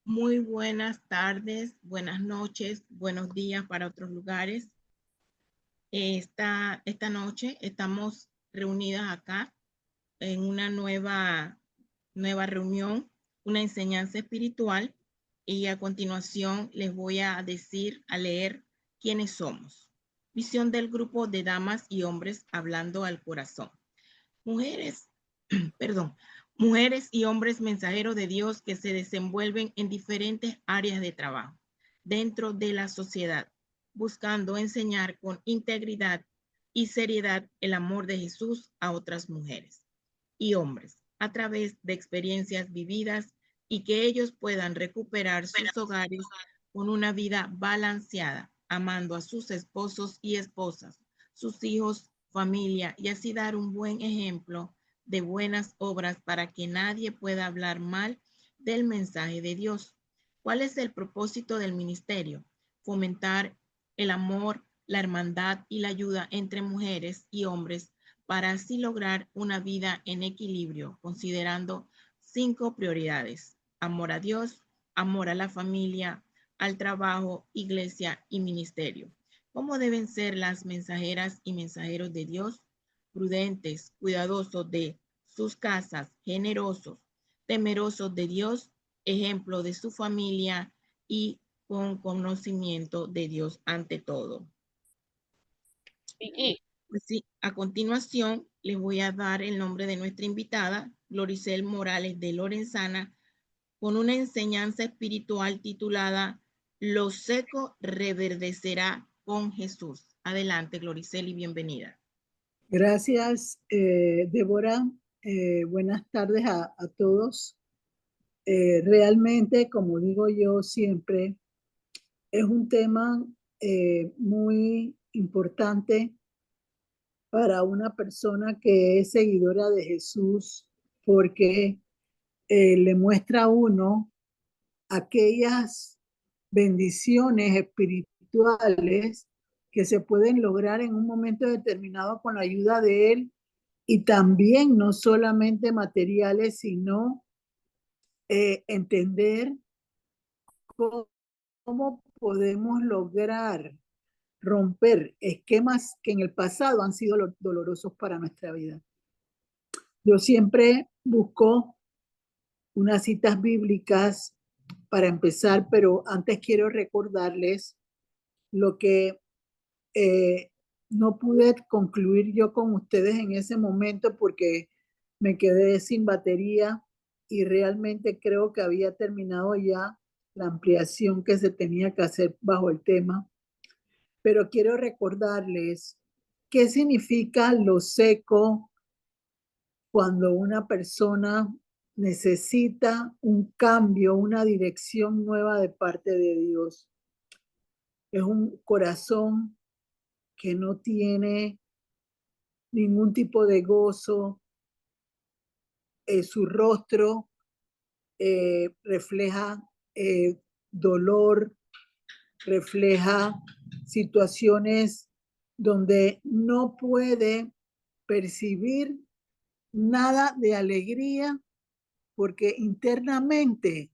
Muy buenas tardes, buenas noches, buenos días para otros lugares. Esta noche estamos reunidas acá en una nueva reunión, una enseñanza espiritual, y a continuación les voy a leer quiénes somos. Visión del grupo de damas y hombres hablando al corazón. Mujeres, perdón, mujeres y hombres mensajeros de Dios que se desenvuelven en diferentes áreas de trabajo dentro de la sociedad, buscando enseñar con integridad y seriedad el amor de Jesús a otras mujeres y hombres a través de experiencias vividas y que ellos puedan recuperar sus hogares con una vida balanceada, amando a sus esposos y esposas, sus hijos, familia, y así dar un buen ejemplo de buenas obras para que nadie pueda hablar mal del mensaje de Dios. ¿Cuál es el propósito del ministerio? Fomentar el amor, la hermandad y la ayuda entre mujeres y hombres para así lograr una vida en equilibrio, considerando 5 prioridades: amor a Dios, amor a la familia, al trabajo, iglesia y ministerio. ¿Cómo deben ser las mensajeras y mensajeros de Dios? Prudentes, cuidadosos de sus casas, generosos, temerosos de Dios, ejemplo de su familia y con conocimiento de Dios ante todo. Pues sí, a continuación les voy a dar el nombre de nuestra invitada, Gloricel Morales de Lorenzana, con una enseñanza espiritual titulada Lo seco reverdecerá con Jesús. Adelante, Gloricel, y bienvenida. Gracias, Débora. Buenas tardes a todos. Realmente, como digo yo siempre, es un tema muy importante para una persona que es seguidora de Jesús, porque le muestra a uno aquellas bendiciones espirituales que se pueden lograr en un momento determinado con la ayuda de Él, y también no solamente materiales, sino entender cómo podemos lograr romper esquemas que en el pasado han sido dolorosos para nuestra vida. Yo siempre busco unas citas bíblicas para empezar, pero antes quiero recordarles lo que eh, no pude concluir yo con ustedes en ese momento porque me quedé sin batería y realmente creo que había terminado ya la ampliación que se tenía que hacer bajo el tema. Pero quiero recordarles qué significa lo seco cuando una persona necesita un cambio, una dirección nueva de parte de Dios. Es un corazón que no tiene ningún tipo de gozo, su rostro refleja dolor, refleja situaciones donde no puede percibir nada de alegría porque internamente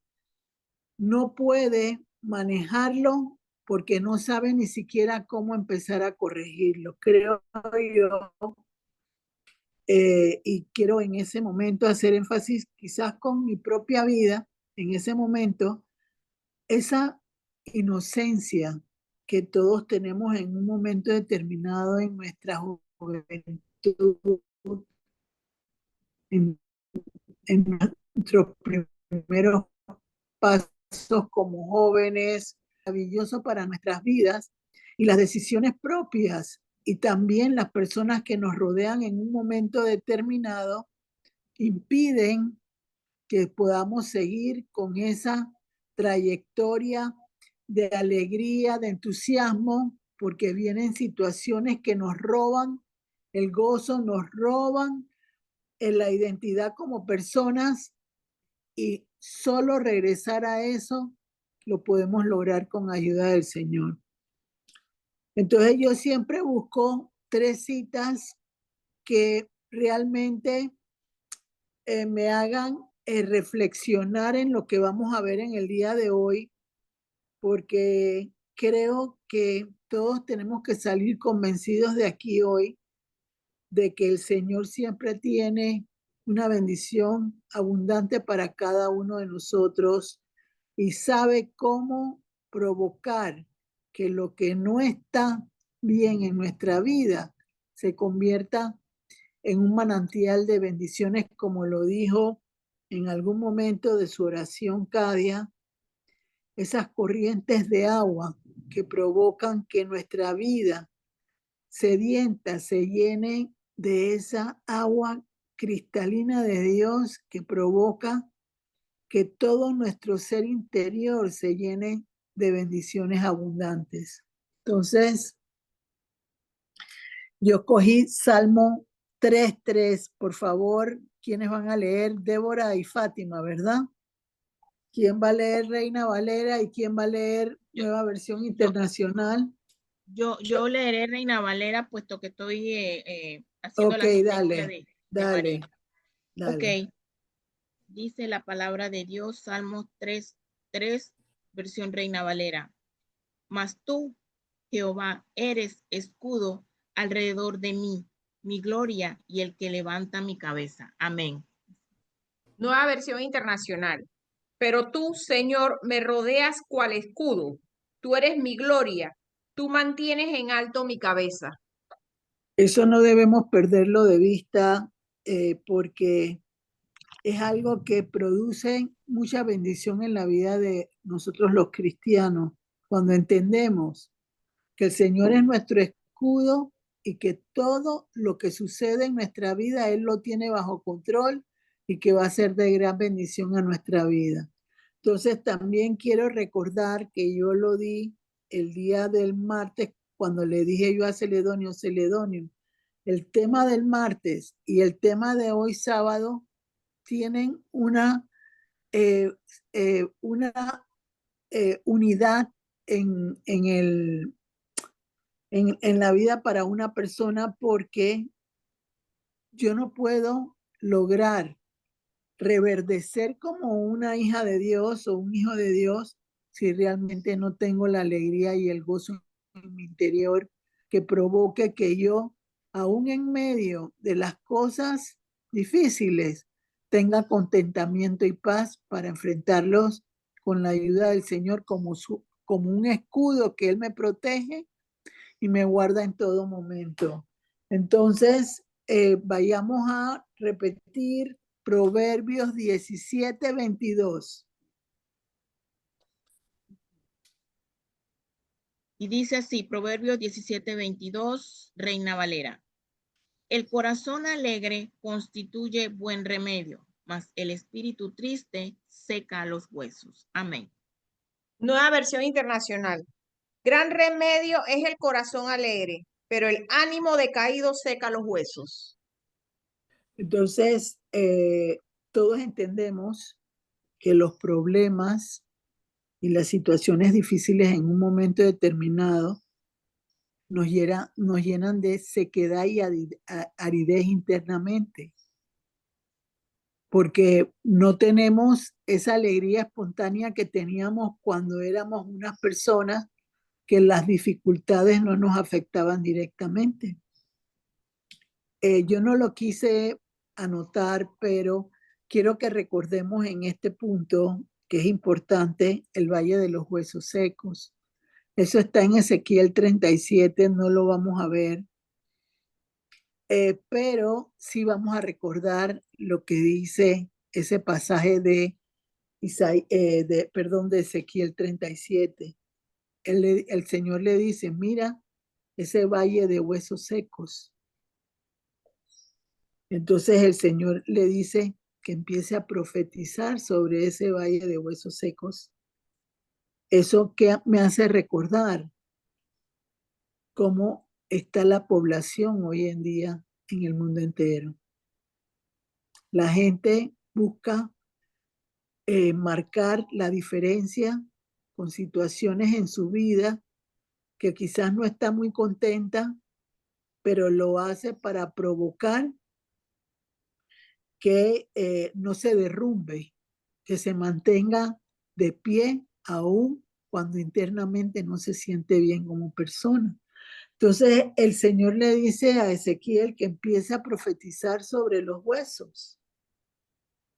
no puede manejarlo porque no sabe ni siquiera cómo empezar a corregirlo. Creo yo, y quiero en ese momento hacer énfasis quizás con mi propia vida, en ese momento, esa inocencia que todos tenemos en un momento determinado en nuestra juventud, en, en nuestros primeros pasos como jóvenes, maravilloso para nuestras vidas y las decisiones propias y también las personas que nos rodean en un momento determinado impiden que podamos seguir con esa trayectoria de alegría, de entusiasmo, porque vienen situaciones que nos roban el gozo, nos roban en la identidad como personas, y solo regresar a eso lo podemos lograr con ayuda del Señor. Entonces yo siempre busco 3 citas que realmente me hagan reflexionar en lo que vamos a ver en el día de hoy, porque creo que todos tenemos que salir convencidos de aquí hoy de que el Señor siempre tiene una bendición abundante para cada uno de nosotros y sabe cómo provocar que lo que no está bien en nuestra vida se convierta en un manantial de bendiciones, como lo dijo en algún momento de su oración Cadia, esas corrientes de agua que provocan que nuestra vida sedienta se llene de esa agua cristalina de Dios que provoca que todo nuestro ser interior se llene de bendiciones abundantes. Entonces, yo cogí Salmo 3:3, por favor, ¿quiénes van a leer? Débora y Fátima, ¿verdad? ¿Quién va a leer Reina Valera y quién va a leer Nueva Versión Internacional? Yo leeré Reina Valera, puesto que estoy haciendo Ok, la asistencia dale, de dale, María. dale. Ok, dice la palabra de Dios, Salmos 3:3, versión Reina Valera. Mas tú, Jehová, eres escudo alrededor de mí, mi gloria y el que levanta mi cabeza. Amén. Nueva Versión Internacional. Pero tú, Señor, me rodeas cual escudo. Tú eres mi gloria. Tú mantienes en alto mi cabeza. Eso no debemos perderlo de vista porque es algo que produce mucha bendición en la vida de nosotros los cristianos, cuando entendemos que el Señor es nuestro escudo y que todo lo que sucede en nuestra vida, Él lo tiene bajo control y que va a ser de gran bendición a nuestra vida. Entonces también quiero recordar que yo lo di el día del martes cuando le dije yo a Celedonio, Celedonio, el tema del martes y el tema de hoy sábado tienen eh, una unidad en la vida para una persona, porque yo no puedo lograr reverdecer como una hija de Dios o un hijo de Dios si realmente no tengo la alegría y el gozo en mi interior que provoque que yo, aún en medio de las cosas difíciles, tenga contentamiento y paz para enfrentarlos con la ayuda del Señor como un escudo que Él me protege y me guarda en todo momento. Entonces, vayamos a repetir Proverbios 17:22. Y dice así, Proverbios 17:22, Reina Valera. El corazón alegre constituye buen remedio, mas el espíritu triste seca los huesos. Amén. Nueva Versión Internacional. Gran remedio es el corazón alegre, pero el ánimo decaído seca los huesos. Entonces, todos entendemos que los problemas y las situaciones difíciles en un momento determinado nos llenan de sequedad y aridez internamente, porque no tenemos esa alegría espontánea que teníamos cuando éramos unas personas que las dificultades no nos afectaban directamente. Yo no lo quise anotar, pero quiero que recordemos en este punto que es importante el Valle de los Huesos Secos. Eso está en Ezequiel 37, no lo vamos a ver, pero sí vamos a recordar lo que dice ese pasaje de Ezequiel 37. El Señor le dice, mira ese valle de huesos secos. Entonces el Señor le dice que empiece a profetizar sobre ese valle de huesos secos. Eso que me hace recordar cómo está la población hoy en día en el mundo entero. La gente busca marcar la diferencia con situaciones en su vida que quizás no está muy contenta, pero lo hace para provocar que no se derrumbe, que se mantenga de pie aún cuando internamente no se siente bien como persona. Entonces el Señor le dice a Ezequiel que empiece a profetizar sobre los huesos,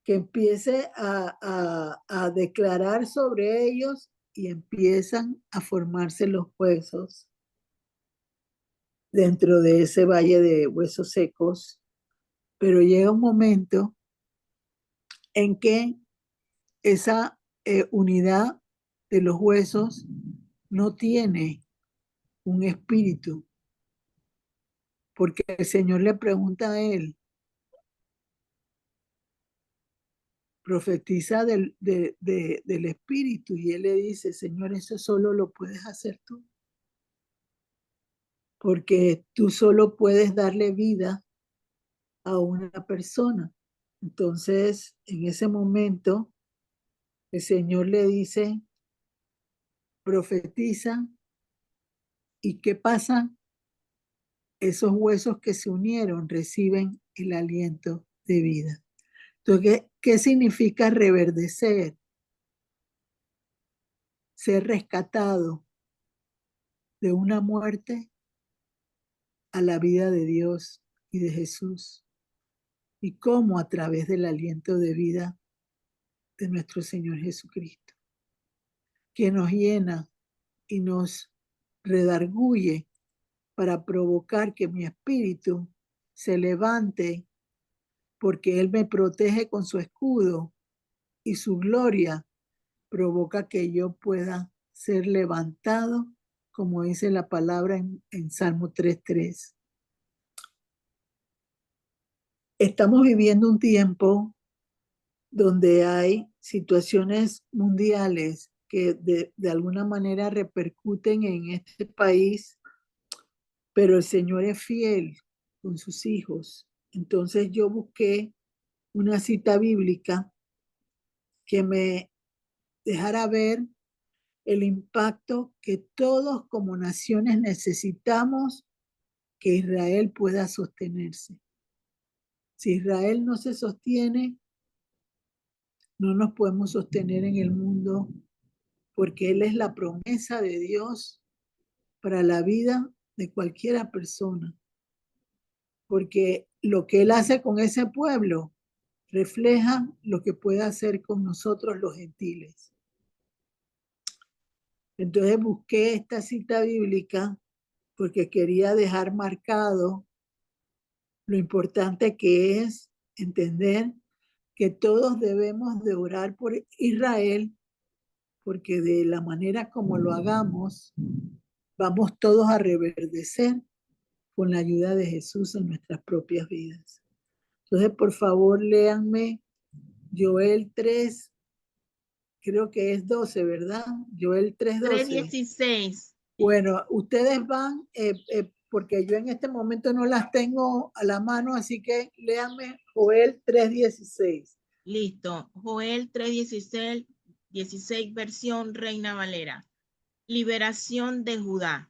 que empiece a declarar sobre ellos y empiezan a formarse los huesos dentro de ese valle de huesos secos. Pero llega un momento en que esa unidad de los huesos no tiene un espíritu, porque el Señor le pregunta a él, profetiza del espíritu, y él le dice, Señor, eso solo lo puedes hacer tú, porque tú solo puedes darle vida a una persona. Entonces, en ese momento, el Señor le dice, profetiza, ¿y qué pasa? Esos huesos que se unieron reciben el aliento de vida. Entonces, ¿qué significa reverdecer? Ser rescatado de una muerte a la vida de Dios y de Jesús. Y cómo a través del aliento de vida de nuestro Señor Jesucristo, que nos llena y nos redarguye para provocar que mi espíritu se levante, porque Él me protege con su escudo y su gloria provoca que yo pueda ser levantado, como dice la palabra en Salmo 3:3. Estamos viviendo un tiempo donde hay situaciones mundiales que de alguna manera repercuten en este país, pero el Señor es fiel con sus hijos. Entonces yo busqué una cita bíblica que me dejara ver el impacto que todos como naciones necesitamos que Israel pueda sostenerse. Si Israel no se sostiene, no nos podemos sostener en el mundo, porque Él es la promesa de Dios para la vida de cualquiera persona. Porque lo que Él hace con ese pueblo refleja lo que puede hacer con nosotros los gentiles. Entonces busqué esta cita bíblica porque quería dejar marcado lo importante que es entender que todos debemos de orar por Israel, porque de la manera como lo hagamos, vamos todos a reverdecer con la ayuda de Jesús en nuestras propias vidas. Entonces, por favor, léanme Joel 3, creo que es 12, ¿verdad? Joel 3:12. 3:16. Bueno, ustedes van, porque yo en este momento no las tengo a la mano, así que léanme Joel 3:16. Listo. Joel 3:16, 16, versión Reina Valera. Liberación de Judá.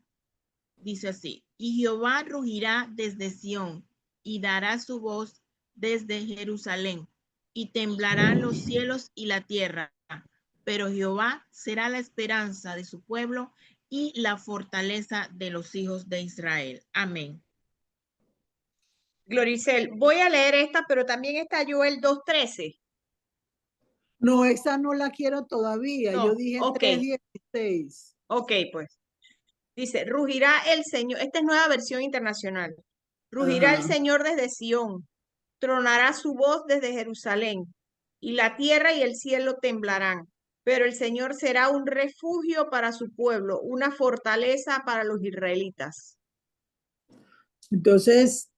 Dice así: y Jehová rugirá desde Sión y dará su voz desde Jerusalén, y temblarán los cielos y la tierra, pero Jehová será la esperanza de su pueblo y la fortaleza de los hijos de Israel. Amén. Gloricel, voy a leer esta, pero también está Joel 2:13. No, esa no la quiero todavía. Yo No, dije ok, 3:16. ok, pues. Dice, rugirá el Señor, esta es nueva versión internacional. Rugirá el Ajá. Señor desde Sión, tronará su voz desde Jerusalén, y la tierra y el cielo temblarán. Pero el Señor será un refugio para su pueblo, una fortaleza para los israelitas. Entonces,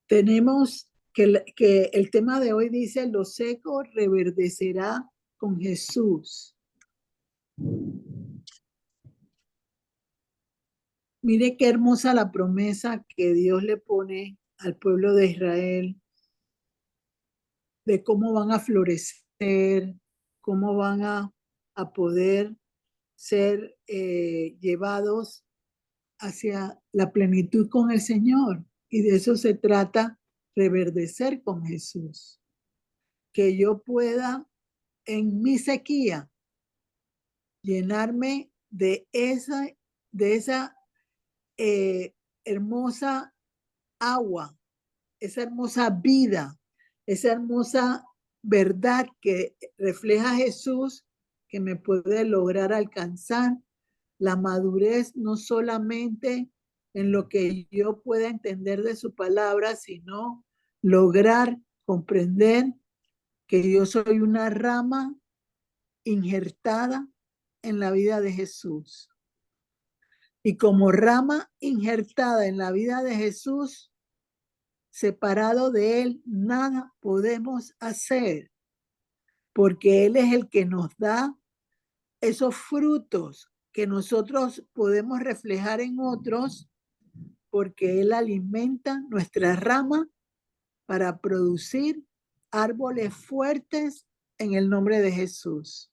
tenemos que el tema de hoy dice, lo seco reverdecerá con Jesús. Mire qué hermosa la promesa que Dios le pone al pueblo de Israel de cómo van a florecer, cómo van a poder ser llevados hacia la plenitud con el Señor. Y de eso se trata reverdecer con Jesús. Que yo pueda en mi sequía llenarme de esa hermosa agua, esa hermosa vida, esa hermosa verdad que refleja Jesús, que me puede lograr alcanzar la madurez no solamente en lo que yo pueda entender de su palabra, sino lograr comprender que yo soy una rama injertada en la vida de Jesús. Y como rama injertada en la vida de Jesús, separado de Él, nada podemos hacer, porque Él es el que nos da esos frutos que nosotros podemos reflejar en otros, porque Él alimenta nuestra rama para producir árboles fuertes en el nombre de Jesús.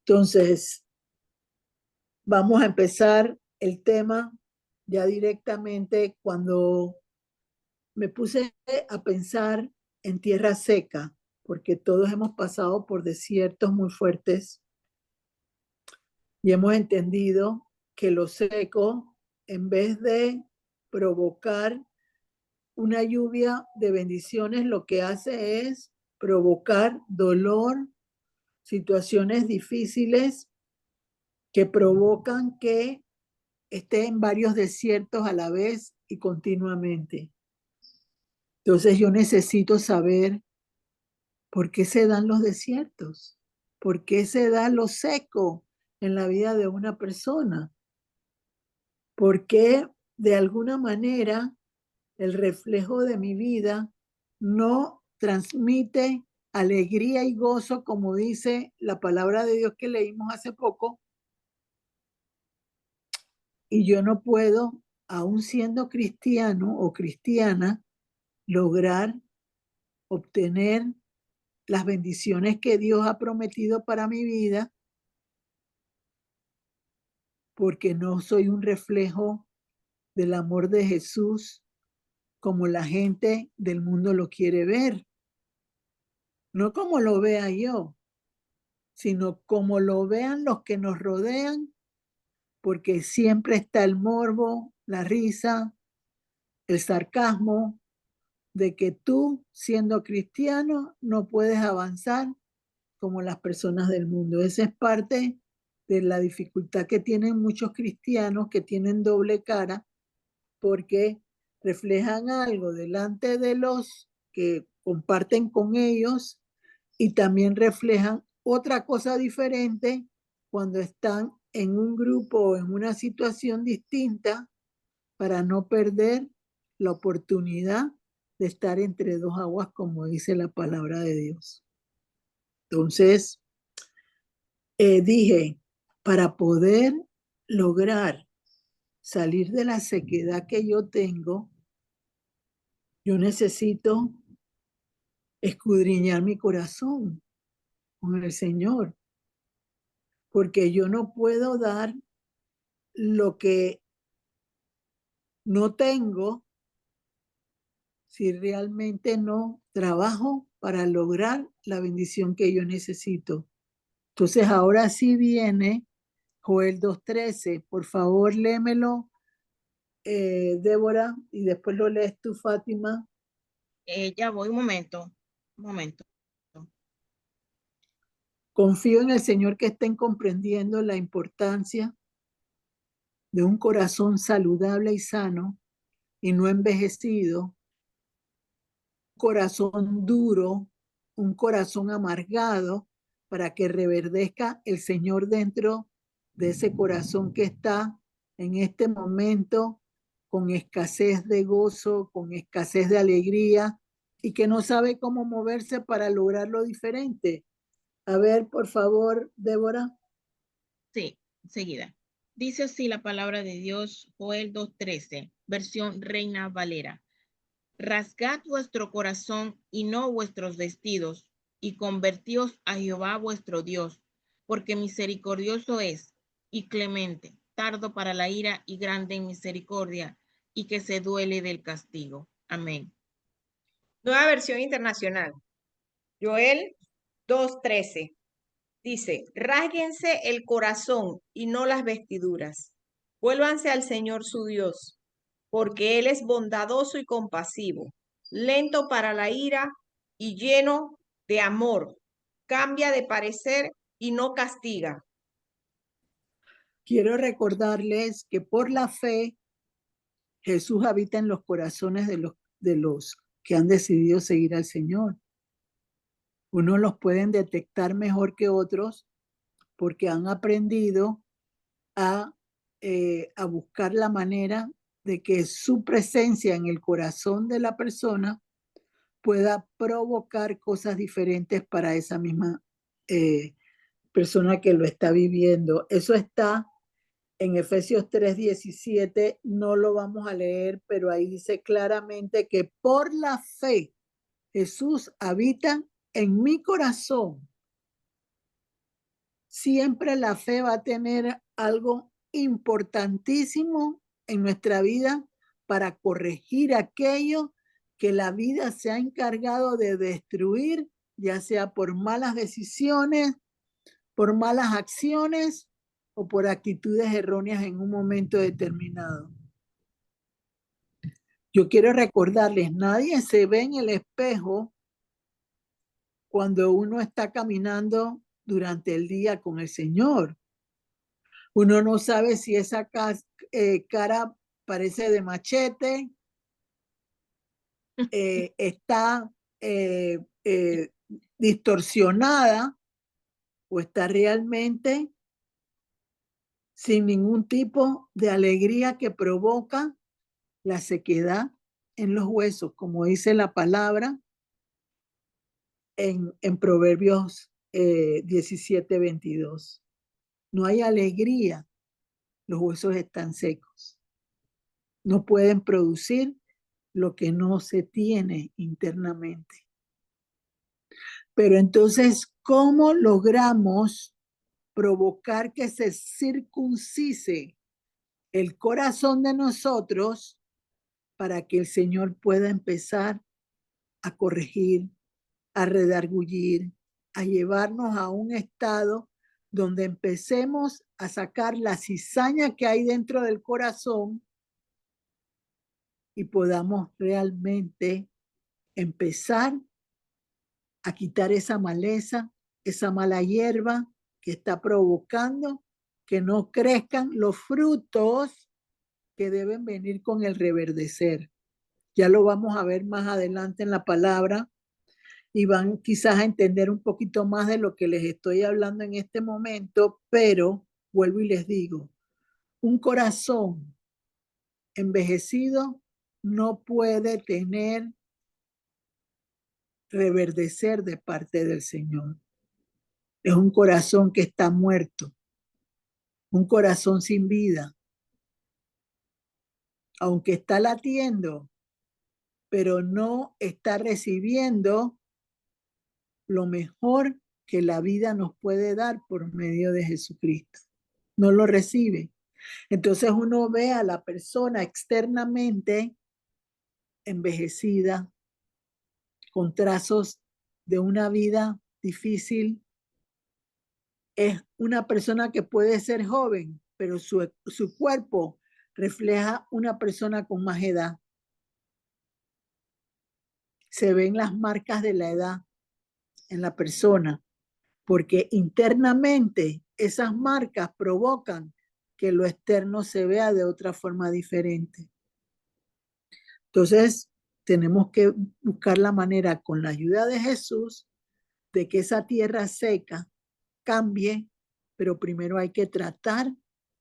Entonces, vamos a empezar el tema ya directamente cuando me puse a pensar en tierra seca, porque todos hemos pasado por desiertos muy fuertes y hemos entendido que lo seco, en vez de provocar una lluvia de bendiciones, lo que hace es provocar dolor, situaciones difíciles que provocan que esté en varios desiertos a la vez y continuamente. Entonces yo necesito saber por qué se dan los desiertos, por qué se da lo seco en la vida de una persona, por qué de alguna manera el reflejo de mi vida no transmite alegría y gozo, como dice la palabra de Dios que leímos hace poco, y yo no puedo, aún siendo cristiano o cristiana, lograr obtener las bendiciones que Dios ha prometido para mi vida, porque no soy un reflejo del amor de Jesús como la gente del mundo lo quiere ver. No como lo vea yo, sino como lo vean los que nos rodean, porque siempre está el morbo, la risa, el sarcasmo de que tú, siendo cristiano, no puedes avanzar como las personas del mundo. Esa es parte de la dificultad que tienen muchos cristianos que tienen doble cara, porque reflejan algo delante de los que comparten con ellos y también reflejan otra cosa diferente cuando están en un grupo o en una situación distinta, para no perder la oportunidad de estar entre dos aguas, como dice la palabra de Dios. Entonces, dije, para poder lograr salir de la sequedad que yo tengo, yo necesito escudriñar mi corazón con el Señor, porque yo no puedo dar lo que no tengo si realmente no trabajo para lograr la bendición que yo necesito. Entonces ahora sí viene Joel 2:13. Por favor, léemelo, Débora, y después lo lees tú, Fátima. Ya voy, un momento, un momento. Confío en el Señor que estén comprendiendo la importancia de un corazón saludable y sano y no envejecido, un corazón duro, un corazón amargado, para que reverdezca el Señor dentro de ese corazón que está en este momento con escasez de gozo, con escasez de alegría y que no sabe cómo moverse para lograr lo diferente. A ver, por favor, Débora. Sí, enseguida. Dice así la palabra de Dios, Joel 2:13, versión Reina Valera. Rasgad vuestro corazón y no vuestros vestidos, y convertíos a Jehová vuestro Dios, porque misericordioso es y clemente, tardo para la ira y grande en misericordia, y que se duele del castigo. Amén. Nueva versión internacional. Joel 2:13. Dice, rásguense el corazón y no las vestiduras. Vuélvanse al Señor su Dios, porque Él es bondadoso y compasivo, lento para la ira y lleno de amor. Cambia de parecer y no castiga. Quiero recordarles que por la fe Jesús habita en los corazones de los que han decidido seguir al Señor. Unos los pueden detectar mejor que otros porque han aprendido a buscar la manera de que su presencia en el corazón de la persona pueda provocar cosas diferentes para esa misma persona que lo está viviendo. Eso está en Efesios 3:17, no lo vamos a leer, pero ahí dice claramente que por la fe Jesús habita en mi corazón. Siempre la fe va a tener algo importantísimo en nuestra vida para corregir aquello que la vida se ha encargado de destruir, ya sea por malas decisiones, por malas acciones o por actitudes erróneas en un momento determinado. Yo quiero recordarles, nadie se ve en el espejo cuando uno está caminando durante el día con el Señor. Uno no sabe si esa cara parece de machete, está distorsionada o está realmente sin ningún tipo de alegría que provoca la sequedad en los huesos, como dice la palabra en Proverbios 17:22. No hay alegría, los huesos están secos. No pueden producir lo que no se tiene internamente. Pero entonces, ¿cómo logramos provocar que se circuncise el corazón de nosotros para que el Señor pueda empezar a corregir, a redargullir, a llevarnos a un estado donde empecemos a sacar la cizaña que hay dentro del corazón y podamos realmente empezar a quitar esa maleza, esa mala hierba que está provocando que no crezcan los frutos que deben venir con el reverdecer. Ya lo vamos a ver más adelante en la palabra y van quizás a entender un poquito más de lo que les estoy hablando en este momento, pero vuelvo y les digo, un corazón envejecido no puede tener reverdecer de parte del Señor. Es un corazón que está muerto, un corazón sin vida, aunque está latiendo, pero no está recibiendo lo mejor que la vida nos puede dar por medio de Jesucristo. No lo recibe. Entonces uno ve a la persona externamente envejecida, con trazos de una vida difícil. Es una persona que puede ser joven, pero su cuerpo refleja una persona con más edad. Se ven las marcas de la edad en la persona, porque internamente esas marcas provocan que lo externo se vea de otra forma diferente. Entonces, tenemos que buscar la manera, con la ayuda de Jesús, de que esa tierra seca cambie, pero primero hay que tratar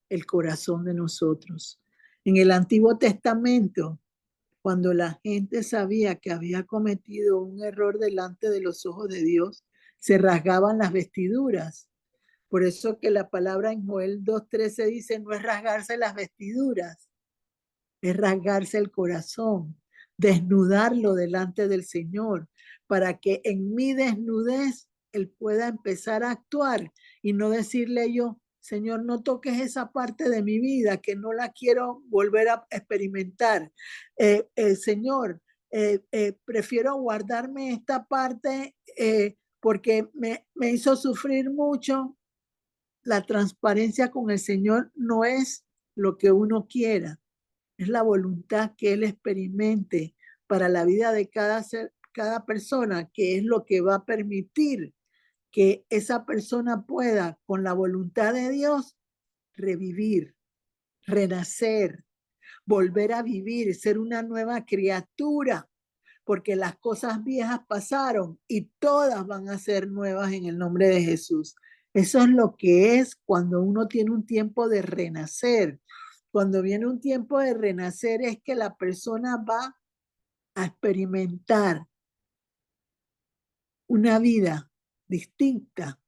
el corazón de nosotros. En el Antiguo Testamento, cuando la gente sabía que había cometido un error delante de los ojos de Dios, se rasgaban las vestiduras. Por eso que la palabra en Joel 2:13 dice, no es rasgarse las vestiduras, es rasgarse el corazón, desnudarlo delante del Señor, para que en mi desnudez Él pueda empezar a actuar y no decirle yo, Señor, no toques esa parte de mi vida que no la quiero volver a experimentar. Señor, prefiero guardarme esta parte porque me hizo sufrir mucho. La transparencia con el Señor no es lo que uno quiera, es la voluntad que Él experimente para la vida de cada persona, que es lo que va a permitir que esa persona pueda, con la voluntad de Dios, revivir, renacer, volver a vivir, ser una nueva criatura, porque las cosas viejas pasaron y todas van a ser nuevas en el nombre de Jesús. Eso es lo que es cuando uno tiene un tiempo de renacer. Cuando viene un tiempo de renacer es que la persona va a experimentar una vida distinta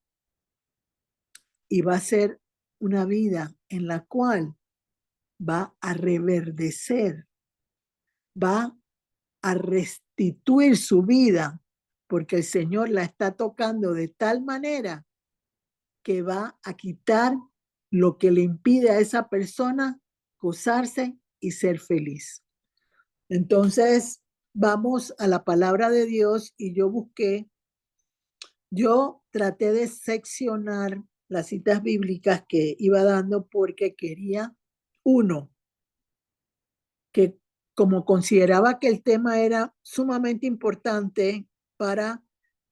y va a ser una vida en la cual va a reverdecer, va a restituir su vida, porque el Señor la está tocando de tal manera que va a quitar lo que le impide a esa persona gozarse y ser feliz. Entonces, vamos a la palabra de Dios y yo traté de seccionar las citas bíblicas que iba dando porque quería, uno, que como consideraba que el tema era sumamente importante para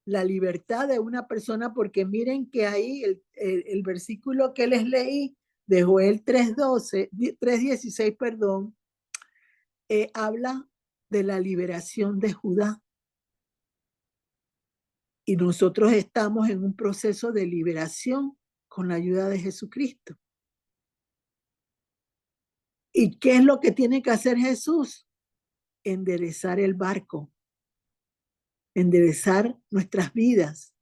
la libertad de una persona, porque miren que ahí el versículo que les leí de Joel 3:16, perdón, habla de la liberación de Judá. Y nosotros estamos en un proceso de liberación con la ayuda de Jesucristo. ¿Y qué es lo que tiene que hacer Jesús? Enderezar el barco, enderezar nuestras vidas,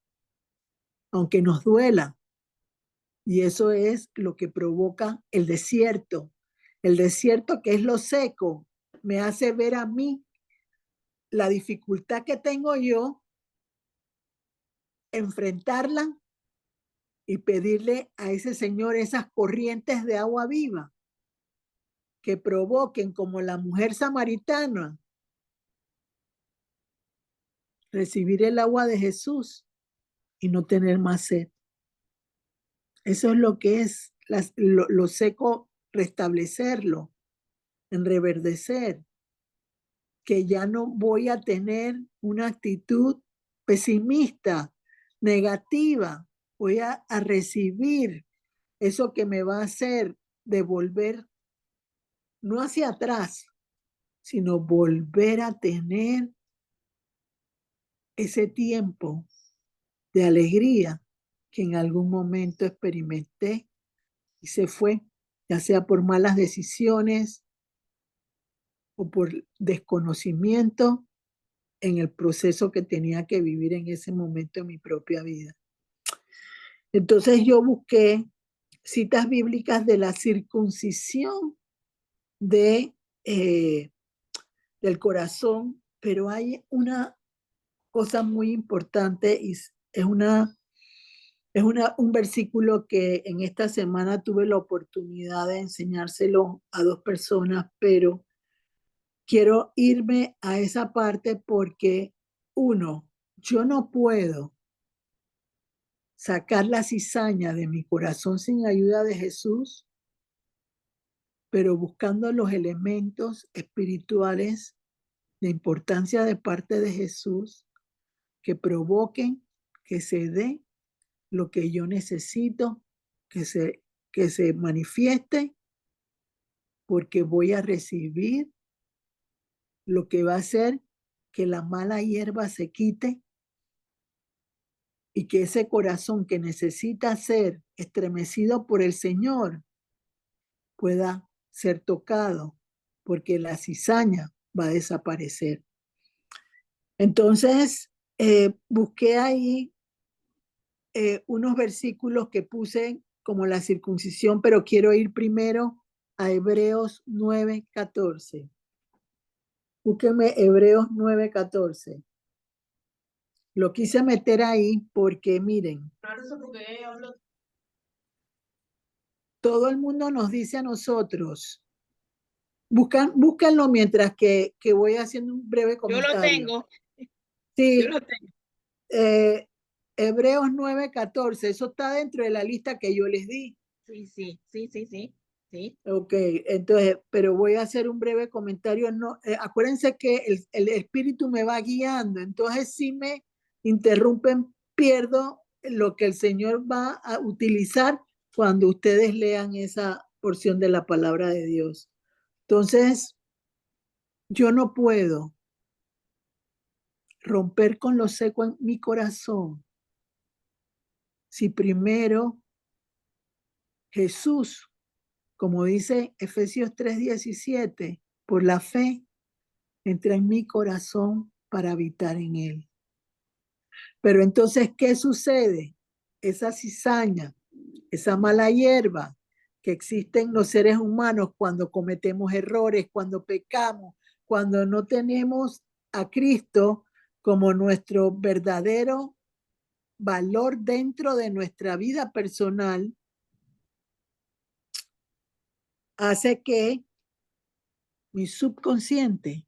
aunque nos duela. Y eso es lo que provoca el desierto. El desierto, que es lo seco, me hace ver a mí la dificultad que tengo yo, enfrentarla y pedirle a ese Señor esas corrientes de agua viva que provoquen, como la mujer samaritana, recibir el agua de Jesús y no tener más sed. Eso es lo que es lo seco, restablecerlo, en reverdecer, que ya no voy a tener una actitud pesimista, negativa. Voy a recibir eso que me va a hacer devolver, no hacia atrás, sino volver a tener ese tiempo de alegría que en algún momento experimenté y se fue, ya sea por malas decisiones o por desconocimiento en el proceso que tenía que vivir en ese momento en mi propia vida. Entonces yo busqué citas bíblicas de la circuncisión del corazón, pero hay una cosa muy importante y es un versículo que en esta semana tuve la oportunidad de enseñárselo a dos personas, pero quiero irme a esa parte porque, uno, yo no puedo sacar la cizaña de mi corazón sin ayuda de Jesús, pero buscando los elementos espirituales de importancia de parte de Jesús que provoquen que se dé lo que yo necesito, que se manifieste, porque voy a recibir lo que va a hacer que la mala hierba se quite y que ese corazón que necesita ser estremecido por el Señor pueda ser tocado, porque la cizaña va a desaparecer. Entonces, busqué ahí unos versículos que puse como la circuncisión, pero quiero ir primero a Hebreos 9:14. Búsqueme Hebreos 9:14. Lo quise meter ahí porque miren, todo el mundo nos dice a nosotros, Búscanlo mientras que voy haciendo un breve Yo lo comentario. tengo, yo Sí, lo tengo. Hebreos 9:14, eso está dentro de la lista que yo les di. Sí. Ok, entonces, pero voy a hacer un breve comentario. No, acuérdense que el espíritu me va guiando, entonces si me interrumpen, pierdo lo que el Señor va a utilizar cuando ustedes lean esa porción de la palabra de Dios. Entonces, yo no puedo romper con lo seco en mi corazón si primero Jesús, como dice Efesios 3:17, por la fe entra en mi corazón para habitar en él. Pero entonces, ¿qué sucede? Esa cizaña, esa mala hierba que existe en los seres humanos cuando cometemos errores, cuando pecamos, cuando no tenemos a Cristo como nuestro verdadero valor dentro de nuestra vida personal, hace que mi subconsciente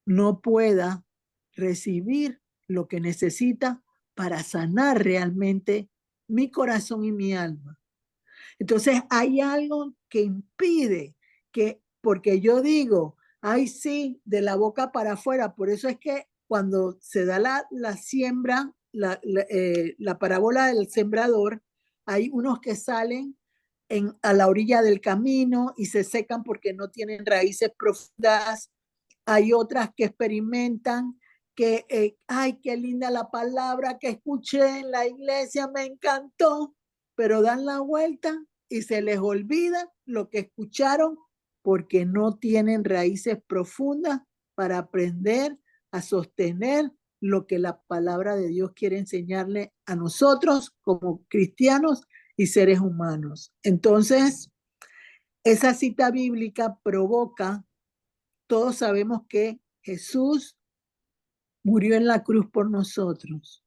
no pueda recibir lo que necesita para sanar realmente mi corazón y mi alma. Entonces hay algo que impide que, porque yo digo, ay sí, de la boca para afuera, por eso es que cuando se da la siembra, la parábola del sembrador, hay unos que salen a la orilla del camino y se secan porque no tienen raíces profundas. Hay otras que experimentan que, ay, qué linda la palabra que escuché en la iglesia, me encantó, pero dan la vuelta y se les olvida lo que escucharon porque no tienen raíces profundas para aprender a sostener lo que la palabra de Dios quiere enseñarle a nosotros como cristianos y seres humanos. Entonces, esa cita bíblica provoca, todos sabemos que Jesús murió en la cruz por nosotros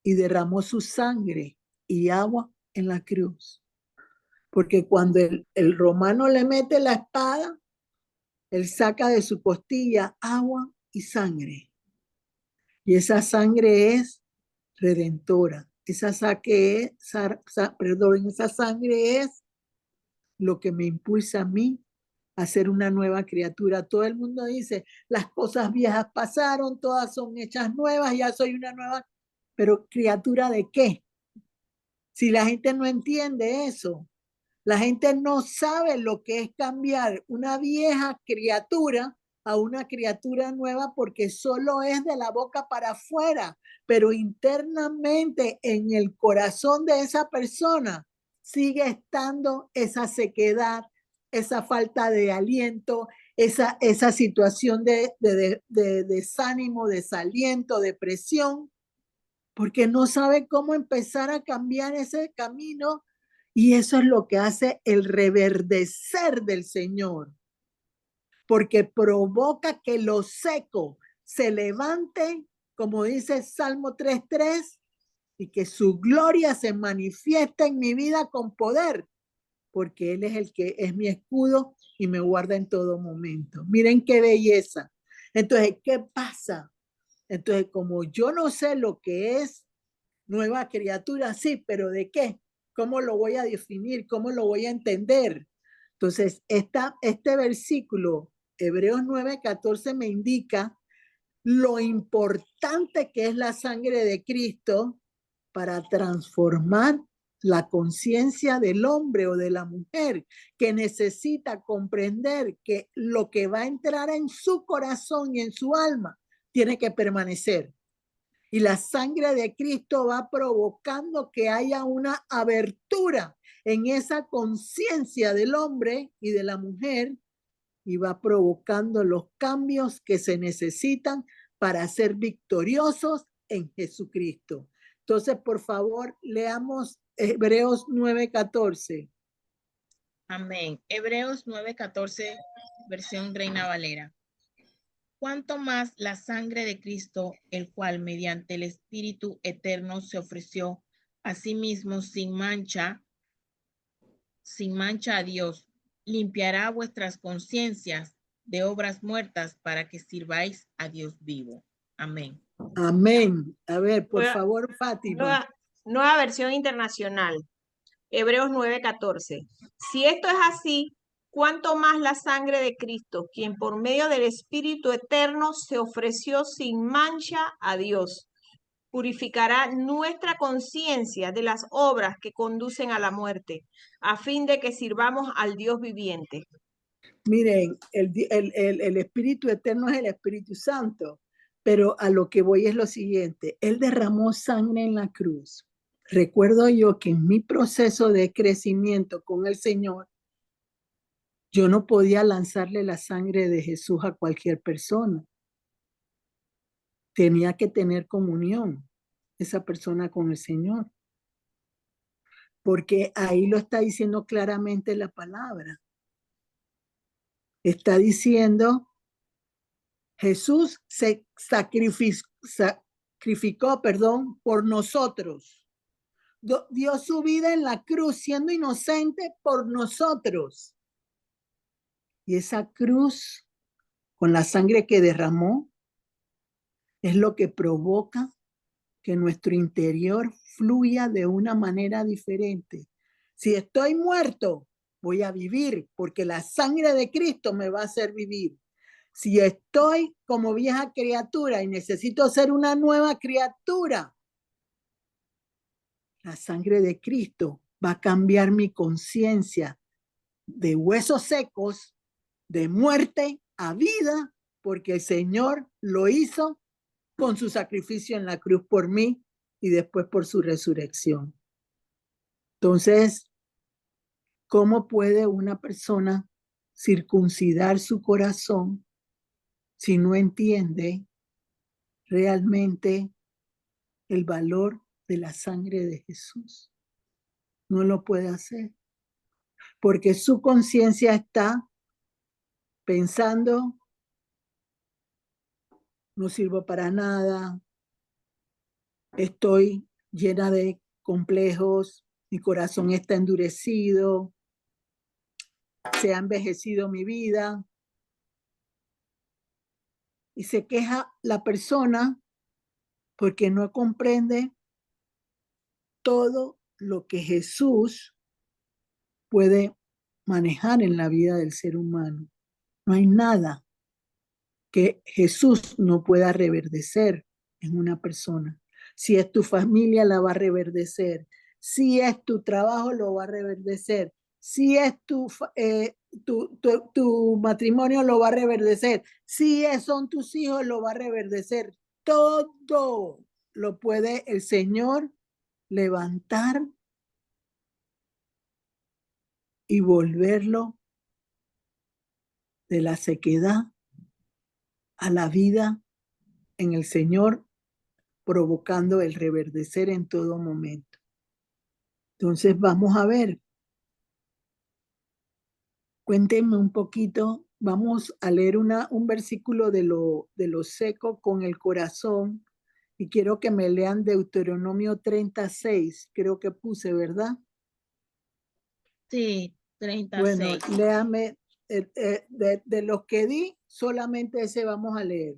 y derramó su sangre y agua en la cruz. Porque cuando el romano le mete la espada, él saca de su costilla agua y sangre. Y esa sangre es redentora. Esa sangre es lo que me impulsa a mí a ser una nueva criatura. Todo el mundo dice, las cosas viejas pasaron, todas son hechas nuevas, ya soy una nueva, pero criatura ¿de qué? Si la gente no entiende eso, la gente no sabe lo que es cambiar una vieja criatura a una criatura nueva porque solo es de la boca para afuera, pero internamente en el corazón de esa persona sigue estando esa sequedad, esa falta de aliento, esa situación de desánimo, desaliento, depresión, porque no sabe cómo empezar a cambiar ese camino. Y eso es lo que hace el reverdecer del Señor, porque provoca que lo seco se levante, como dice Salmo 3:3, y que su gloria se manifiesta en mi vida con poder, porque Él es el que es mi escudo y me guarda en todo momento. Miren qué belleza. Entonces, ¿qué pasa? Entonces, como yo no sé lo que es nueva criatura, sí, pero ¿de qué? ¿Cómo lo voy a definir? ¿Cómo lo voy a entender? Entonces, este versículo, Hebreos 9:14, me indica lo importante que es la sangre de Cristo para transformar la conciencia del hombre o de la mujer, que necesita comprender que lo que va a entrar en su corazón y en su alma tiene que permanecer. Y la sangre de Cristo va provocando que haya una abertura en esa conciencia del hombre y de la mujer y va provocando los cambios que se necesitan para ser victoriosos en Jesucristo. Entonces, por favor, leamos Hebreos 9:14. Amén. Hebreos 9:14, versión Reina Valera. Cuanto más la sangre de Cristo, el cual mediante el Espíritu eterno se ofreció a sí mismo sin mancha a Dios, limpiará vuestras conciencias de obras muertas para que sirváis a Dios vivo. Amén. Amén. A ver, por Nueva- favor, Fátima. Nueva versión internacional. Hebreos 9:14. Si esto es así, ¿cuánto más la sangre de Cristo, quien por medio del Espíritu Eterno se ofreció sin mancha a Dios, purificará nuestra conciencia de las obras que conducen a la muerte, a fin de que sirvamos al Dios viviente? Miren, el Espíritu Eterno es el Espíritu Santo, pero a lo que voy es lo siguiente. Él derramó sangre en la cruz. Recuerdo yo que en mi proceso de crecimiento con el Señor, yo no podía lanzarle la sangre de Jesús a cualquier persona. Tenía que tener comunión esa persona con el Señor, porque ahí lo está diciendo claramente la palabra. Está diciendo, Jesús se sacrificó, por nosotros. Dio su vida en la cruz siendo inocente por nosotros. Y esa cruz, con la sangre que derramó, es lo que provoca que nuestro interior fluya de una manera diferente. Si estoy muerto, voy a vivir porque la sangre de Cristo me va a hacer vivir. Si estoy como vieja criatura y necesito ser una nueva criatura, la sangre de Cristo va a cambiar mi conciencia de huesos secos, de muerte a vida, porque el Señor lo hizo con su sacrificio en la cruz por mí y después por su resurrección. Entonces, ¿cómo puede una persona circuncidar su corazón si no entiende realmente el valor de la sangre de Jesús? No lo puede hacer, porque su conciencia está pensando, no sirvo para nada, estoy llena de complejos, mi corazón está endurecido, se ha envejecido mi vida. Y se queja la persona porque no comprende todo lo que Jesús puede manejar en la vida del ser humano. No hay nada que Jesús no pueda reverdecer en una persona. Si es tu familia, la va a reverdecer. Si es tu trabajo, lo va a reverdecer. Si es tu matrimonio, lo va a reverdecer. Si son tus hijos, lo va a reverdecer. Todo lo puede el Señor levantar y volverlo de la sequedad a la vida en el Señor, provocando el reverdecer en todo momento. Entonces vamos a ver. Cuéntenme un poquito. Vamos a leer un versículo de lo seco con el corazón. Y quiero que me lean Deuteronomio 36. Creo que puse, ¿verdad? Sí, 36. Bueno, léame. De los que di, solamente ese vamos a leer.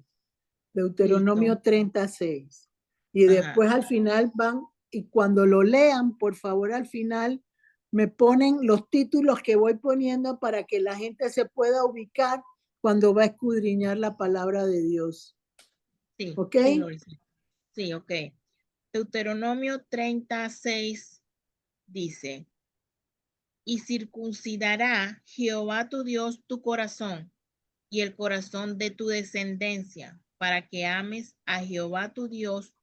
Deuteronomio 36. Y después al final van, y cuando lo lean, por favor, al final me ponen los títulos que voy poniendo para que la gente se pueda ubicar cuando va a escudriñar la palabra de Dios. Sí, ¿Ok? Sí, ok. Deuteronomio 36 dice, y circuncidará Jehová tu Dios tu corazón y el corazón de tu descendencia, para que ames a Jehová tu Dios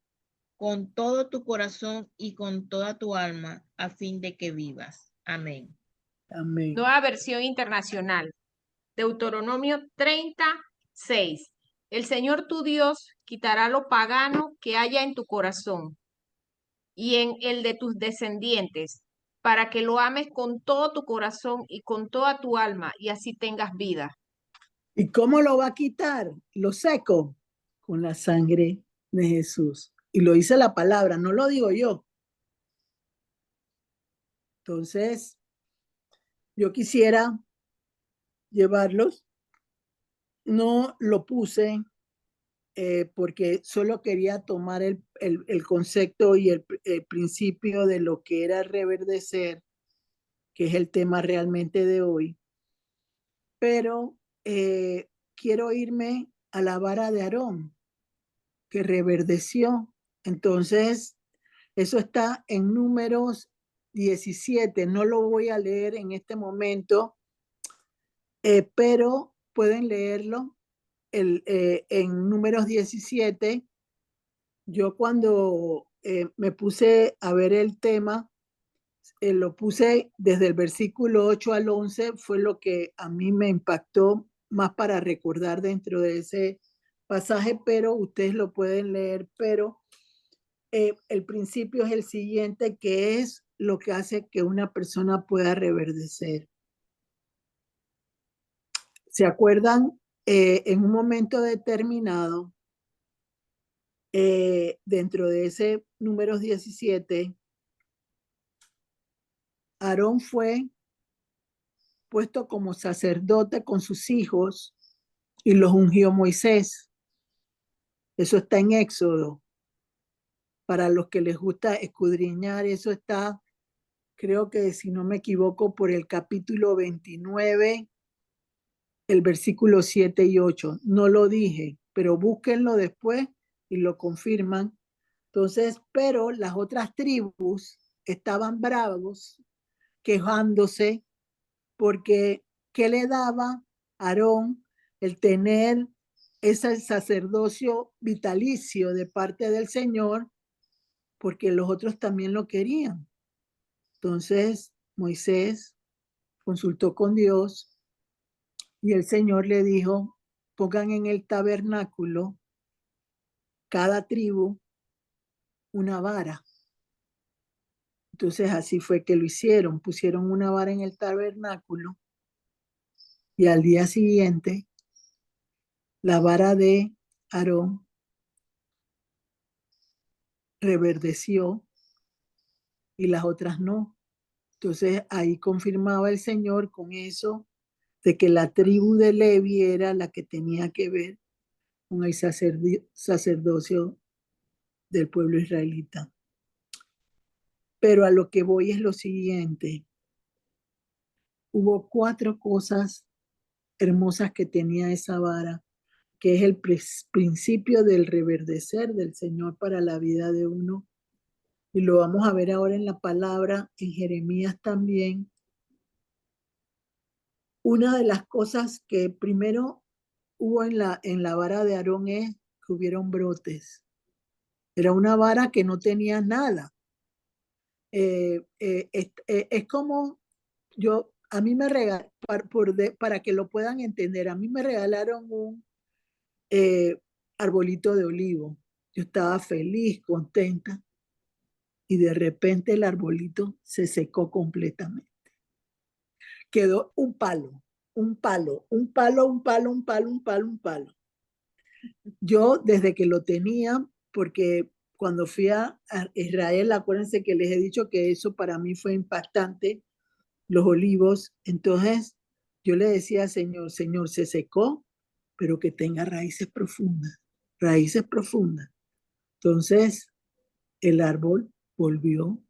con todo tu corazón y con toda tu alma, a fin de que vivas. Amén. Amén. Nueva versión internacional. Deuteronomio 36. El Señor tu Dios quitará lo pagano que haya en tu corazón y en el de tus descendientes, para que lo ames con todo tu corazón y con toda tu alma, y así tengas vida. ¿Y cómo lo va a quitar? Lo seco, con la sangre de Jesús. Y lo dice la palabra, no lo digo yo. Entonces, yo quisiera llevarlos. No lo puse porque solo quería tomar el concepto y el principio de lo que era reverdecer, que es el tema realmente de hoy. Pero quiero irme a la vara de Aarón, que reverdeció. Entonces, eso está en Números 17. No lo voy a leer en este momento, pero pueden leerlo en Números 17. Yo cuando me puse a ver el tema, lo puse desde el versículo 8 al 11, fue lo que a mí me impactó más para recordar dentro de ese pasaje, pero ustedes lo pueden leer, pero el principio es el siguiente, que es lo que hace que una persona pueda reverdecer. ¿Se acuerdan? En un momento determinado, dentro de ese Números 17, Aarón fue puesto como sacerdote con sus hijos y los ungió Moisés. Eso está en Éxodo. Para los que les gusta escudriñar, eso está, creo que si no me equivoco, por el capítulo 29, el versículo 7 y 8. No lo dije, pero búsquenlo después y lo confirman. Entonces, pero las otras tribus estaban bravos, quejándose, porque ¿qué le daba a Aarón el tener ese sacerdocio vitalicio de parte del Señor? Porque los otros también lo querían. Entonces, Moisés consultó con Dios y el Señor le dijo, pongan en el tabernáculo cada tribu una vara. Entonces así fue que lo hicieron, pusieron una vara en el tabernáculo y al día siguiente la vara de Aarón reverdeció y las otras no. Entonces ahí confirmaba el Señor con eso de que la tribu de Levi era la que tenía que ver con el sacerdocio del pueblo israelita. Pero a lo que voy es lo siguiente. Hubo 4 cosas hermosas que tenía esa vara, que es el principio del reverdecer del Señor para la vida de uno. Y lo vamos a ver ahora en la palabra, en Jeremías también. Una de las cosas que primero hubo en la vara de Aarón es que hubieron brotes. Era una vara que no tenía nada. Es como a mí me regalaron, para que lo puedan entender, a mí me regalaron un arbolito de olivo. Yo estaba feliz, contenta, y de repente el arbolito se secó completamente. Quedó un palo, un palo, un palo, un palo, un palo, un palo, un palo. Yo desde que lo tenía, porque cuando fui a Israel, acuérdense que les he dicho que eso para mí fue impactante, los olivos. Entonces yo le decía, Señor, se secó, pero que tenga raíces profundas, raíces profundas. Entonces el árbol volvió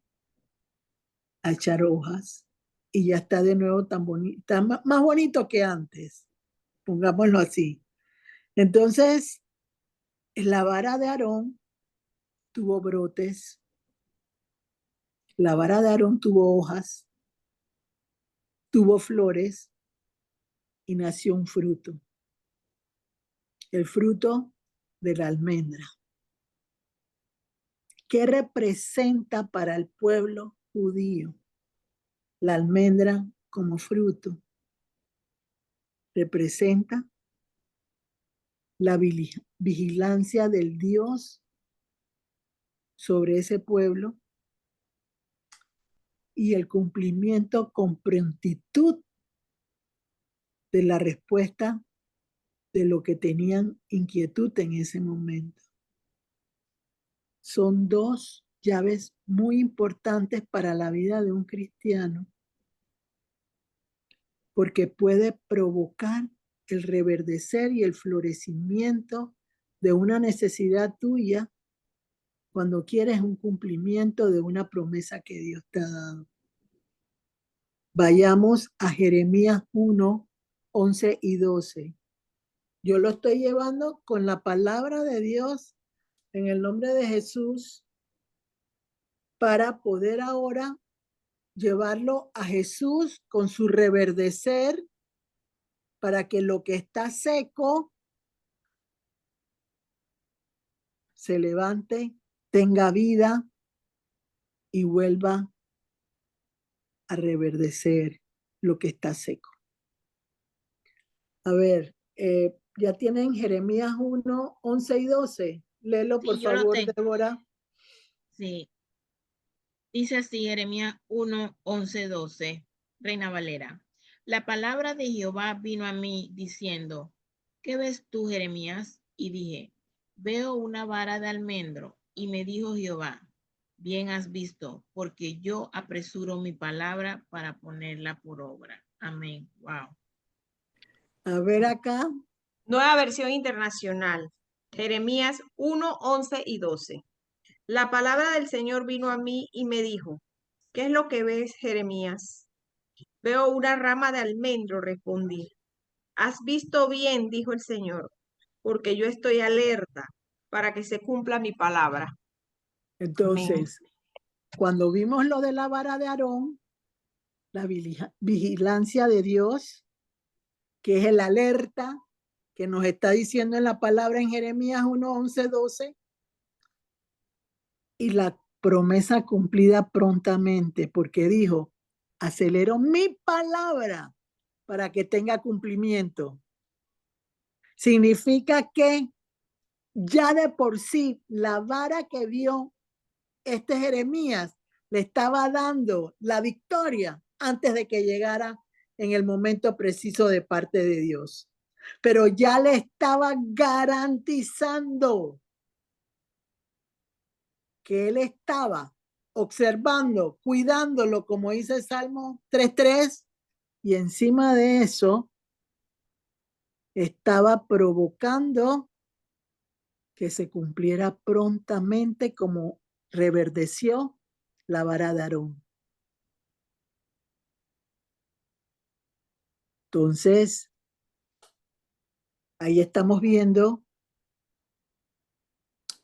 a echar hojas y ya está de nuevo tan bonito, más bonito que antes, pongámoslo así. Entonces, la vara de Aarón tuvo brotes, la vara de Aarón tuvo hojas, tuvo flores y nació un fruto, el fruto de la almendra. ¿Qué representa para el pueblo judío la almendra como fruto? Representa la vigilancia del Dios sobre ese pueblo y el cumplimiento con prontitud de la respuesta de lo que tenían inquietud en ese momento. Son 2 llaves muy importantes para la vida de un cristiano, porque puede provocar el reverdecer y el florecimiento de una necesidad tuya cuando quieres un cumplimiento de una promesa que Dios te ha dado. Vayamos a Jeremías 1, 11 y 12. Yo lo estoy llevando con la palabra de Dios en el nombre de Jesús para poder ahora llevarlo a Jesús con su reverdecer para que lo que está seco se levante, tenga vida y vuelva a reverdecer lo que está seco. A ver, ya tienen Jeremías 1, 11 y 12. Léelo, por Sí, yo lo favor, tengo. Débora. Sí. Dice así Jeremías 1, 11, 12, Reina Valera. La palabra de Jehová vino a mí diciendo, ¿qué ves tú, Jeremías? Y dije, veo una vara de almendro. Y me dijo Jehová, bien has visto, porque yo apresuro mi palabra para ponerla por obra. Amén. Wow. A ver acá. Nueva versión internacional. Jeremías 1, 11 y 12. La palabra del Señor vino a mí y me dijo, ¿qué es lo que ves, Jeremías? Veo una rama de almendro, respondí. Has visto bien, dijo el Señor, porque yo estoy alerta para que se cumpla mi palabra. Amén. Entonces, cuando vimos lo de la vara de Aarón, la vigilancia de Dios, que es el alerta que nos está diciendo en la palabra en Jeremías 1, 11, 12, y la promesa cumplida prontamente, porque dijo, acelero mi palabra para que tenga cumplimiento. Significa que ya de por sí la vara que vio este Jeremías le estaba dando la victoria antes de que llegara en el momento preciso de parte de Dios. Pero ya le estaba garantizando que él estaba observando, cuidándolo, como dice el Salmo 3:3, y encima de eso estaba provocando que se cumpliera prontamente como reverdeció la vara de Aarón. Entonces, ahí estamos viendo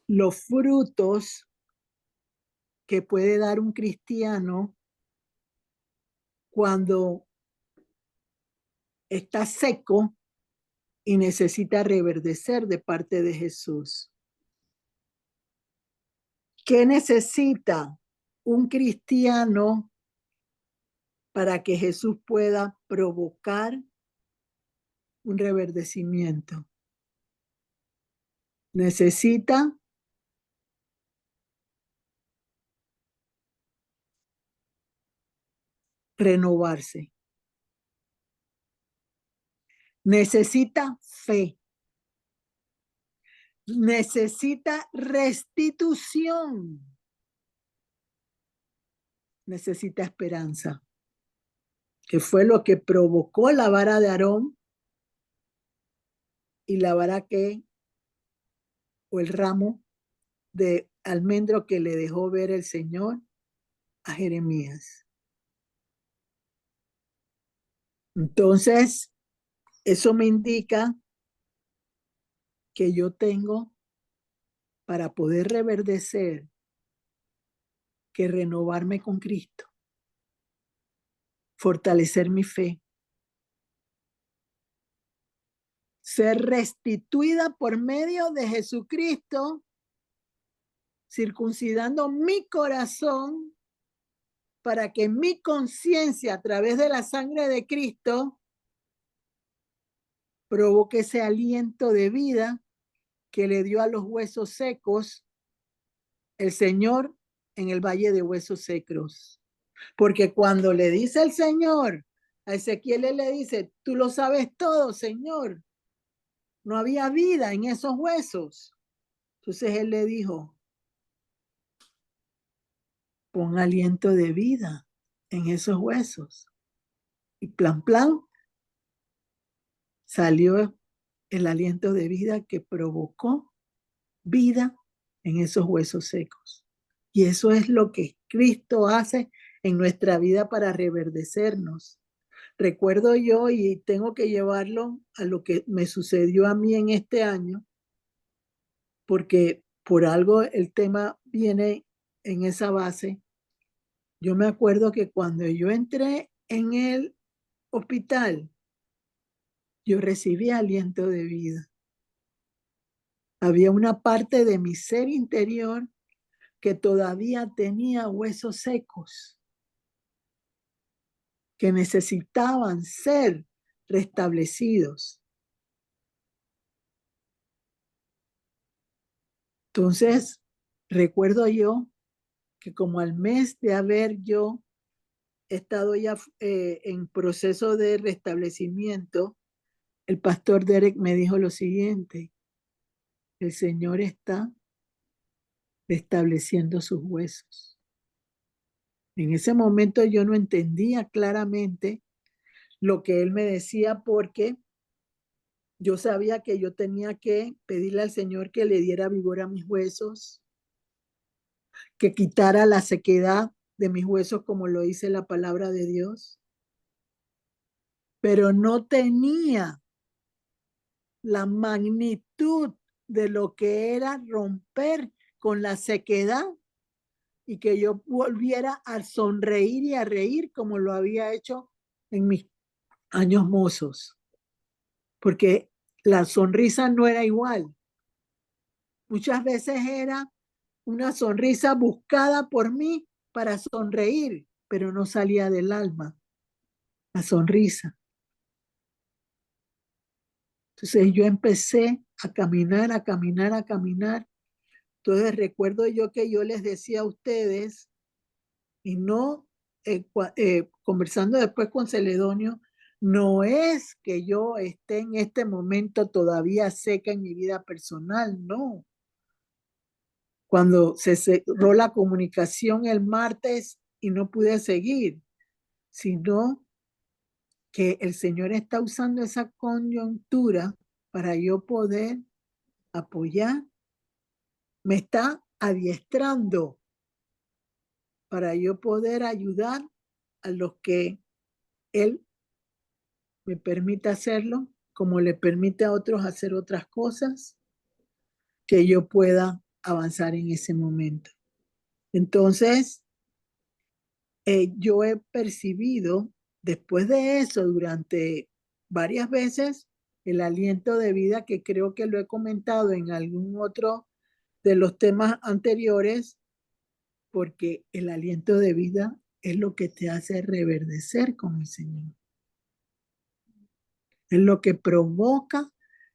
los frutos que puede dar un cristiano cuando está seco y necesita reverdecer de parte de Jesús. ¿Qué necesita un cristiano para que Jesús pueda provocar un reverdecimiento? Necesita renovarse. Necesita fe. Necesita restitución. Necesita esperanza, que fue lo que provocó la vara de Aarón y la vara o el ramo de almendro que le dejó ver el Señor a Jeremías. Entonces, eso me indica que yo tengo, para poder reverdecer, que renovarme con Cristo, fortalecer mi fe, ser restituida por medio de Jesucristo, circuncidando mi corazón para que mi conciencia, a través de la sangre de Cristo, provoque ese aliento de vida que le dio a los huesos secos el Señor en el valle de huesos secos. Porque cuando le dice el Señor a Ezequiel, él le dice, tú lo sabes todo, Señor. No había vida en esos huesos. Entonces él le dijo, pon aliento de vida en esos huesos. Y plan, salió el aliento de vida que provocó vida en esos huesos secos. Y eso es lo que Cristo hace en nuestra vida para reverdecernos. Recuerdo yo, y tengo que llevarlo a lo que me sucedió a mí en este año, porque por algo el tema viene en esa base. Yo me acuerdo que cuando yo entré en el hospital, yo recibí aliento de vida. Había una parte de mi ser interior que todavía tenía huesos secos, que necesitaban ser restablecidos. Entonces, recuerdo yo que como al mes de haber yo estado ya en proceso de restablecimiento, el pastor Derek me dijo lo siguiente: el Señor está restableciendo sus huesos. En ese momento yo no entendía claramente lo que él me decía, porque yo sabía que yo tenía que pedirle al Señor que le diera vigor a mis huesos, que quitara la sequedad de mis huesos, como lo dice la palabra de Dios, pero no tenía la magnitud de lo que era romper con la sequedad y que yo volviera a sonreír y a reír como lo había hecho en mis años mozos, porque la sonrisa no era igual. Muchas veces era una sonrisa buscada por mí para sonreír, pero no salía del alma la sonrisa. Entonces yo empecé a caminar, a caminar, a caminar. Entonces recuerdo yo que yo les decía a ustedes, y no conversando después con Celedonio, no es que yo esté en este momento todavía seca en mi vida personal, no. Cuando se cerró la comunicación el martes y no pude seguir, sino que el Señor está usando esa coyuntura para yo poder apoyar, me está adiestrando para yo poder ayudar a los que Él me permite hacerlo, como le permite a otros hacer otras cosas, que yo pueda avanzar en ese momento. Entonces, yo he percibido después de eso, durante varias veces, el aliento de vida, que creo que lo he comentado en algún otro de los temas anteriores, porque el aliento de vida es lo que te hace reverdecer con el Señor. Es lo que provoca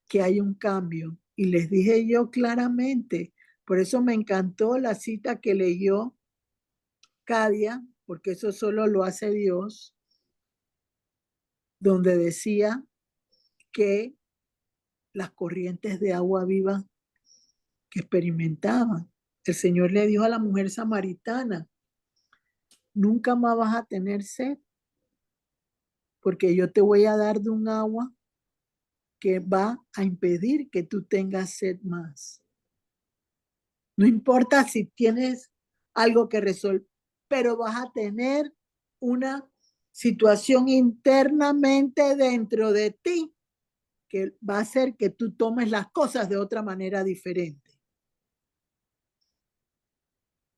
que haya un cambio. Y les dije yo claramente, por eso me encantó la cita que leyó Cadia, porque eso solo lo hace Dios, donde decía que las corrientes de agua viva que experimentaban, el Señor le dijo a la mujer samaritana: nunca más vas a tener sed, porque yo te voy a dar de un agua que va a impedir que tú tengas sed más. No importa si tienes algo que resolver, pero vas a tener una situación internamente dentro de ti que va a hacer que tú tomes las cosas de otra manera diferente.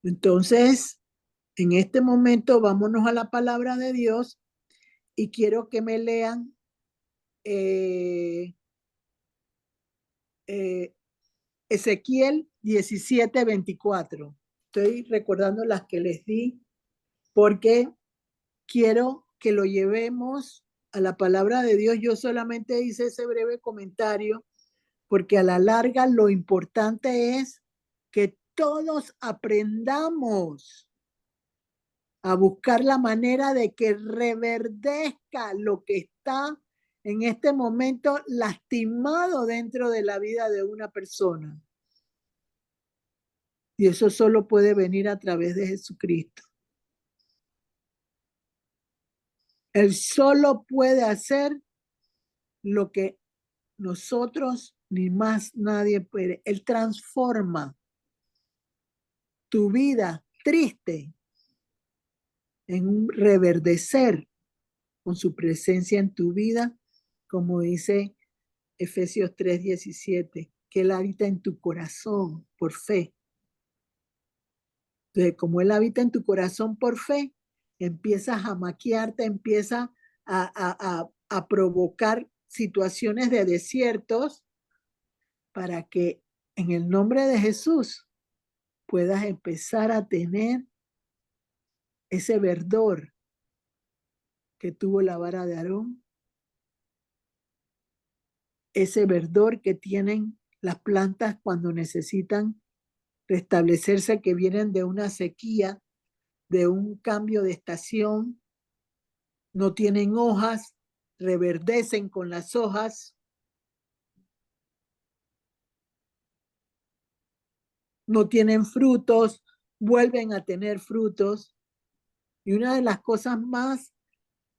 Entonces, en este momento, vámonos a la palabra de Dios y quiero que me lean Ezequiel 17:24. Estoy recordando las que les di porque quiero que lo llevemos a la palabra de Dios. Yo solamente hice ese breve comentario porque a la larga lo importante es que todos aprendamos a buscar la manera de que reverdezca lo que está en este momento lastimado dentro de la vida de una persona. Y eso solo puede venir a través de Jesucristo. Él solo puede hacer lo que nosotros ni más nadie puede. Él transforma tu vida triste en un reverdecer con su presencia en tu vida, como dice Efesios 3:17, que Él habita en tu corazón por fe. Entonces, como Él habita en tu corazón por fe, empiezas a maquiarte, empieza a provocar situaciones de desiertos para que en el nombre de Jesús puedas empezar a tener ese verdor que tuvo la vara de Aarón, ese verdor que tienen las plantas cuando necesitan restablecerse, que vienen de una sequía, de un cambio de estación, no tienen hojas, reverdecen con las hojas, no tienen frutos, vuelven a tener frutos. Y una de las cosas más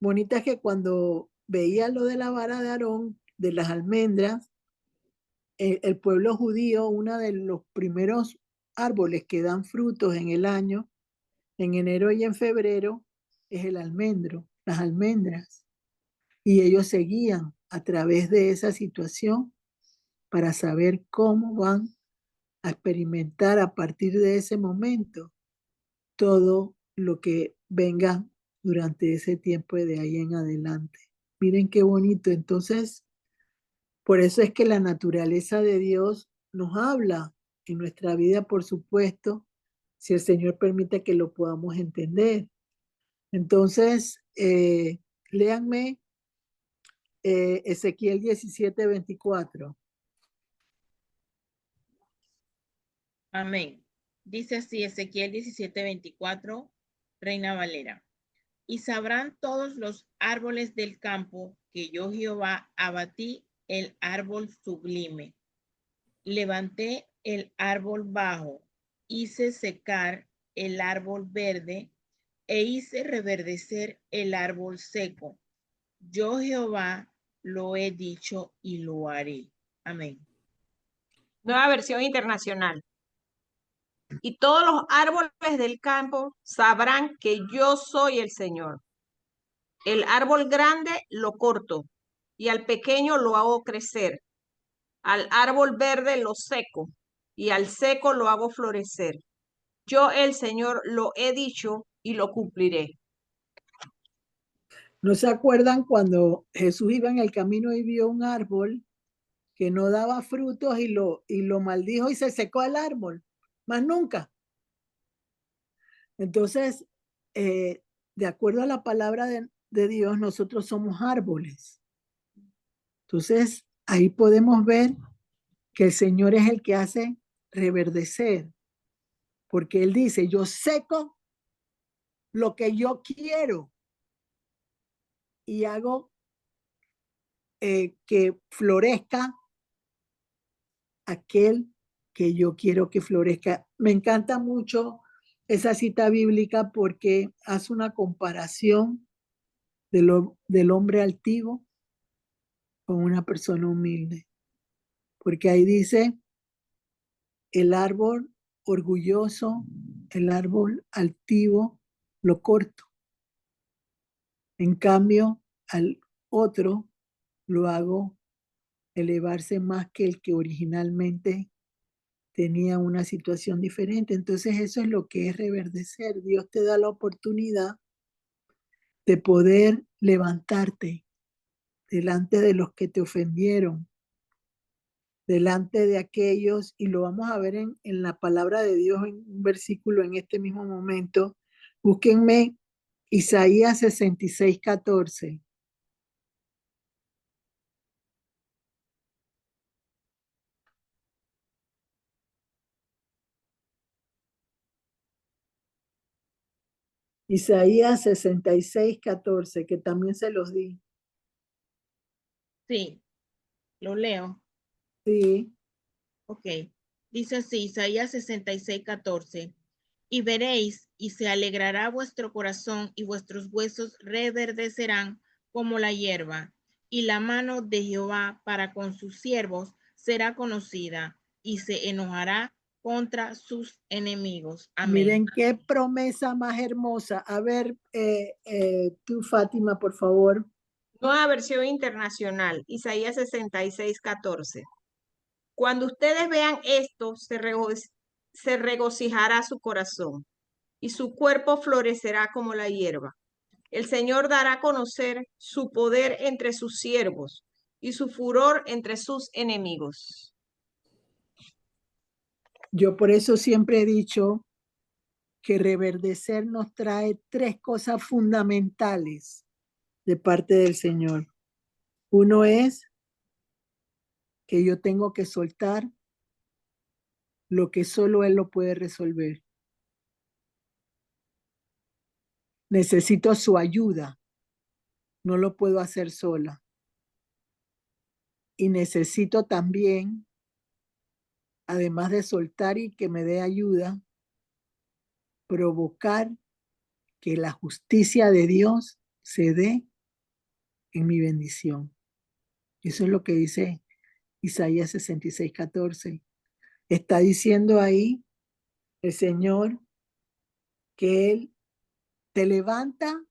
bonitas es que cuando veía lo de la vara de Aarón, de las almendras, el pueblo judío, uno de los primeros árboles que dan frutos en el año, en enero y en febrero, es el almendro, las almendras. Y ellos seguían a través de esa situación para saber cómo van a experimentar a partir de ese momento todo lo que venga durante ese tiempo de ahí en adelante. Miren qué bonito. Entonces, por eso es que la naturaleza de Dios nos habla en nuestra vida, por supuesto, si el Señor permite que lo podamos entender. Entonces, léanme Ezequiel 17:24. Amén. Dice así Ezequiel 17:24, Reina Valera. Y sabrán todos los árboles del campo que yo Jehová abatí el árbol sublime. Levanté el árbol bajo, hice secar el árbol verde e hice reverdecer el árbol seco. Yo Jehová lo he dicho y lo haré. Amén. Nueva versión internacional. Y todos los árboles del campo sabrán que yo soy el Señor. El árbol grande lo corto y al pequeño lo hago crecer. Al árbol verde lo seco y al seco lo hago florecer. Yo el Señor lo he dicho y lo cumpliré. ¿No se acuerdan cuando Jesús iba en el camino y vio un árbol que no daba frutos y lo maldijo y se secó el árbol? Más nunca. Entonces, de acuerdo a la palabra de Dios, nosotros somos árboles. Entonces, ahí podemos ver que el Señor es el que hace reverdecer, porque Él dice, yo seco lo que yo quiero y hago que florezca aquel que yo quiero que florezca. Me encanta mucho esa cita bíblica porque hace una comparación del hombre altivo con una persona humilde. Porque ahí dice, el árbol orgulloso, el árbol altivo, lo corto. En cambio, al otro lo hago elevarse más que el que originalmente tenía una situación diferente. Entonces eso es lo que es reverdecer. Dios te da la oportunidad de poder levantarte delante de los que te ofendieron, delante de aquellos, y lo vamos a ver en la palabra de Dios en un versículo en este mismo momento. Búsquenme Isaías 66:14. Isaías 66:14, que también se los di. Sí, lo leo. Sí. Ok. Dice así, Isaías 66:14. Y veréis, y se alegrará vuestro corazón, y vuestros huesos reverdecerán como la hierba, y la mano de Jehová para con sus siervos será conocida, y se enojará contra sus enemigos. Amén. Miren qué promesa más hermosa. A ver, tú, Fátima, por favor. Nueva versión internacional, Isaías 66:14. Cuando ustedes vean esto, se regocijará su corazón y su cuerpo florecerá como la hierba. El Señor dará a conocer su poder entre sus siervos y su furor entre sus enemigos. Yo por eso siempre he dicho que reverdecer nos trae 3 cosas fundamentales de parte del Señor. Uno es que yo tengo que soltar lo que solo Él lo puede resolver. Necesito su ayuda. No lo puedo hacer sola. Y necesito también, además de soltar y que me dé ayuda, provocar que la justicia de Dios se dé en mi bendición. Eso es lo que dice Isaías 66:14. Está diciendo ahí el Señor que Él te levanta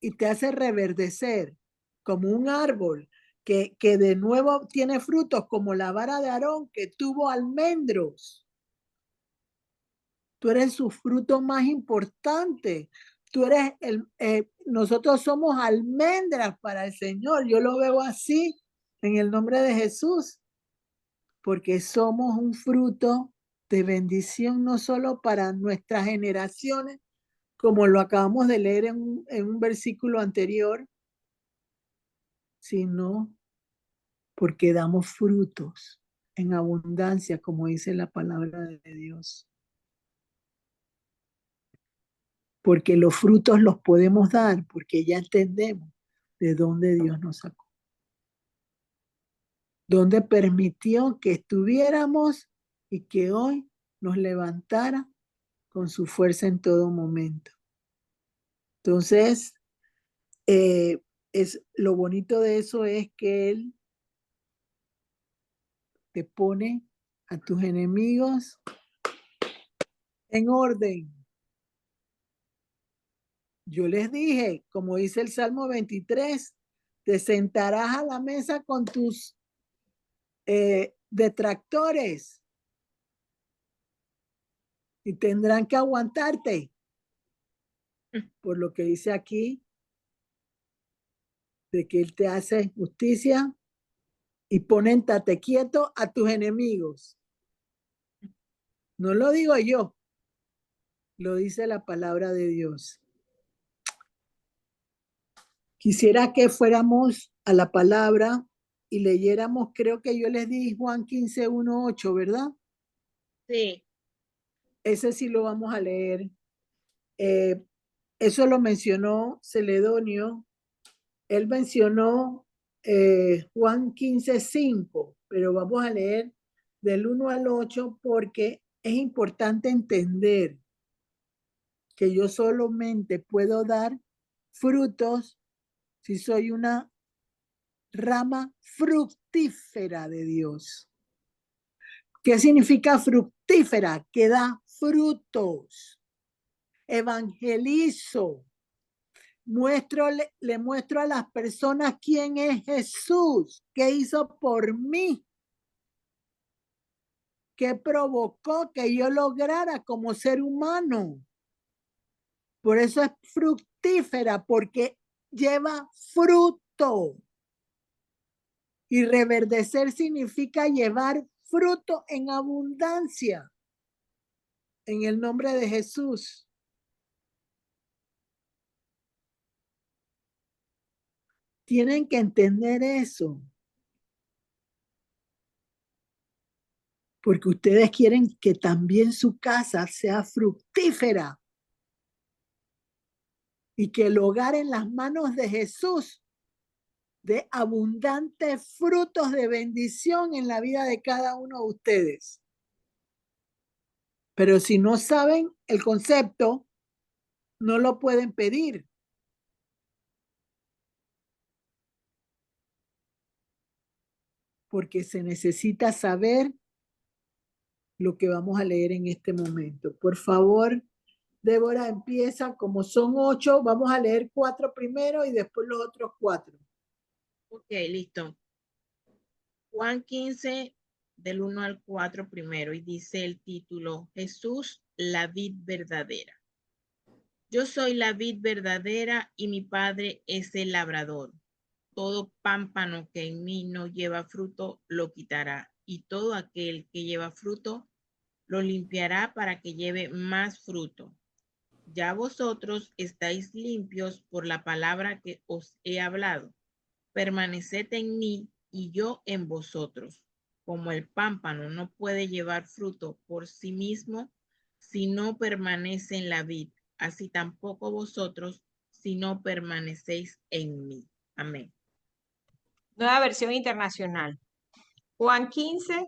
y te hace reverdecer como un árbol que de nuevo tiene frutos, como la vara de Aarón que tuvo almendros. Tú eres su fruto más importante. Tú eres nosotros somos almendras para el Señor. Yo lo veo así en el nombre de Jesús, porque somos un fruto de bendición no solo para nuestras generaciones, como lo acabamos de leer en un versículo anterior, sino porque damos frutos en abundancia, como dice la palabra de Dios. Porque los frutos los podemos dar, porque ya entendemos de dónde Dios nos sacó. Dónde permitió que estuviéramos y que hoy nos levantara con su fuerza en todo momento. Entonces, lo bonito de eso es que Él te pone a tus enemigos en orden. Yo les dije, como dice el Salmo 23, te sentarás a la mesa con tus detractores y tendrán que aguantarte. Por lo que dice aquí, de que Él te hace justicia y pone en tate quieto a tus enemigos. No lo digo yo, lo dice la palabra de Dios. Quisiera que fuéramos a la palabra y leyéramos, creo que yo les di Juan 15:1-8, ¿verdad? Sí. Ese sí lo vamos a leer. Eso lo mencionó Celedonio. Él mencionó Juan 15:5, pero vamos a leer del 1 al 8 porque es importante entender que yo solamente puedo dar frutos si soy una rama fructífera de Dios. ¿Qué significa fructífera? Que da frutos. Evangelizo. Le muestro a las personas quién es Jesús, qué hizo por mí, qué provocó que yo lograra como ser humano. Por eso es fructífera, porque lleva fruto. Y reverdecer significa llevar fruto en abundancia. En el nombre de Jesús. Tienen que entender eso. Porque ustedes quieren que también su casa sea fructífera. Y que el hogar en las manos de Jesús dé abundantes frutos de bendición en la vida de cada uno de ustedes. Pero si no saben el concepto, no lo pueden pedir. porque se necesita saber lo que vamos a leer en este momento. Por favor, Débora, empieza. Como son 8, vamos a leer 4 primero y después los otros 4. Ok, listo. Juan 15, del 1 al 4 primero, y dice el título, Jesús, la vid verdadera. Yo soy la vid verdadera y mi Padre es el labrador. Todo pámpano que en mí no lleva fruto lo quitará, y todo aquel que lleva fruto lo limpiará para que lleve más fruto. Ya vosotros estáis limpios por la palabra que os he hablado. Permaneced en mí y yo en vosotros. Como el pámpano no puede llevar fruto por sí mismo si no permanece en la vid, así tampoco vosotros si no permanecéis en mí. Amén. Nueva versión internacional. Juan 15,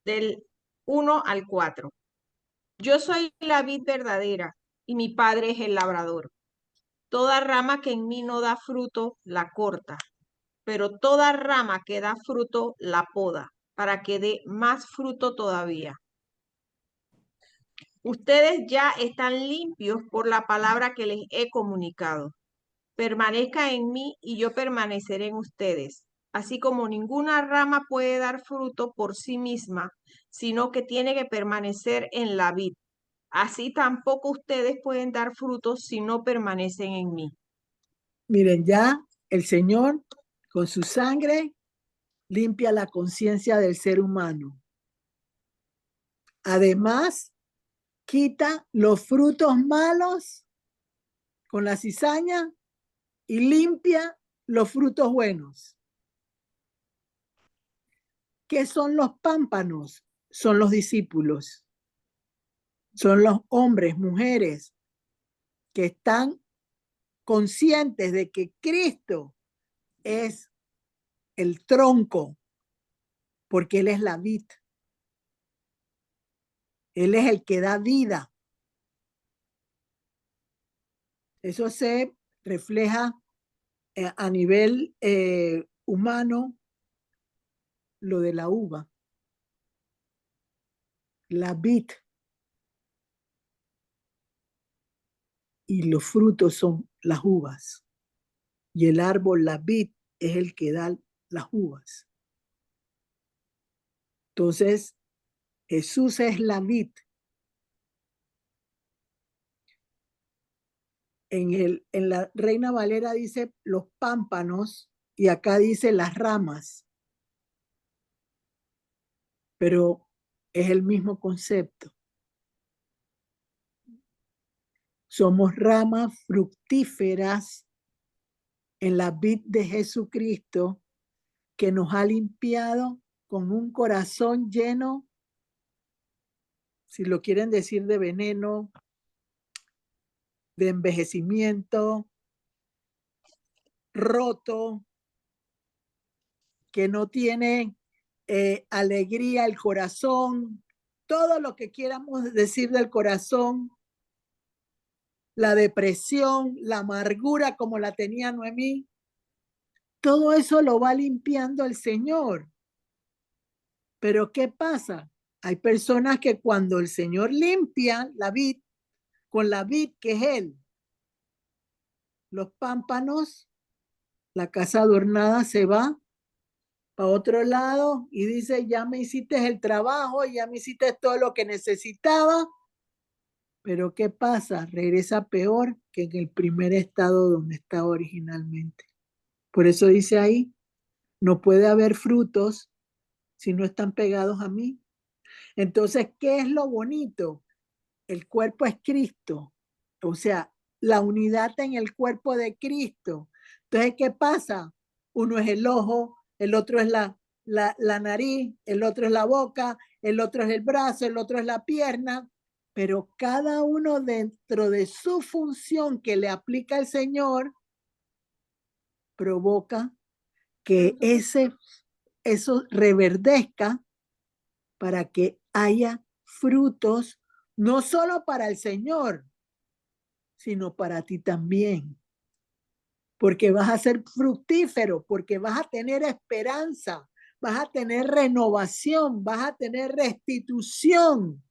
del 1 al 4. Yo soy la vid verdadera y mi Padre es el labrador. Toda rama que en mí no da fruto, la corta, pero toda rama que da fruto, la poda, para que dé más fruto todavía. Ustedes ya están limpios por la palabra que les he comunicado. Permanezca en mí y yo permaneceré en ustedes. Así como ninguna rama puede dar fruto por sí misma, sino que tiene que permanecer en la vid. Así tampoco ustedes pueden dar frutos si no permanecen en mí. Miren, ya el Señor con su sangre limpia la conciencia del ser humano. Además, quita los frutos malos con la cizaña y limpia los frutos buenos. ¿Qué son los pámpanos? Son los discípulos. Son los hombres, mujeres que están conscientes de que Cristo es el tronco, porque Él es la vid. Él es el que da vida. Eso se refleja a nivel humano, lo de la uva. La vid y los frutos son las uvas. Y el árbol, la vid, es el que da las uvas. Entonces, Jesús es la vid. En la Reina Valera dice los pámpanos y acá dice las ramas. Pero es el mismo concepto. Somos ramas fructíferas en la vid de Jesucristo que nos ha limpiado con un corazón lleno, si lo quieren decir, de veneno, de envejecimiento, roto, que no tiene alegría el corazón, todo lo que quieramos decir del corazón, la depresión, la amargura como la tenía Noemí, todo eso lo va limpiando el Señor. Pero ¿qué pasa? Hay personas que cuando el Señor limpia la vid, con la vid que es Él, los pámpanos, la casa adornada se va para otro lado y dice, ya me hiciste el trabajo, ya me hiciste todo lo que necesitaba. Pero ¿qué pasa? Regresa peor que en el primer estado donde estaba originalmente. Por eso dice ahí, no puede haber frutos si no están pegados a mí. Entonces, ¿qué es lo bonito? El cuerpo es Cristo. O sea, la unidad en el cuerpo de Cristo. Entonces, ¿qué pasa? Uno es el ojo, el otro es la nariz, el otro es la boca, el otro es el brazo, el otro es la pierna, pero cada uno dentro de su función que le aplica el Señor provoca que eso reverdezca para que haya frutos, no solo para el Señor, sino para ti también. Porque vas a ser fructífero, porque vas a tener esperanza, vas a tener renovación, vas a tener restitución.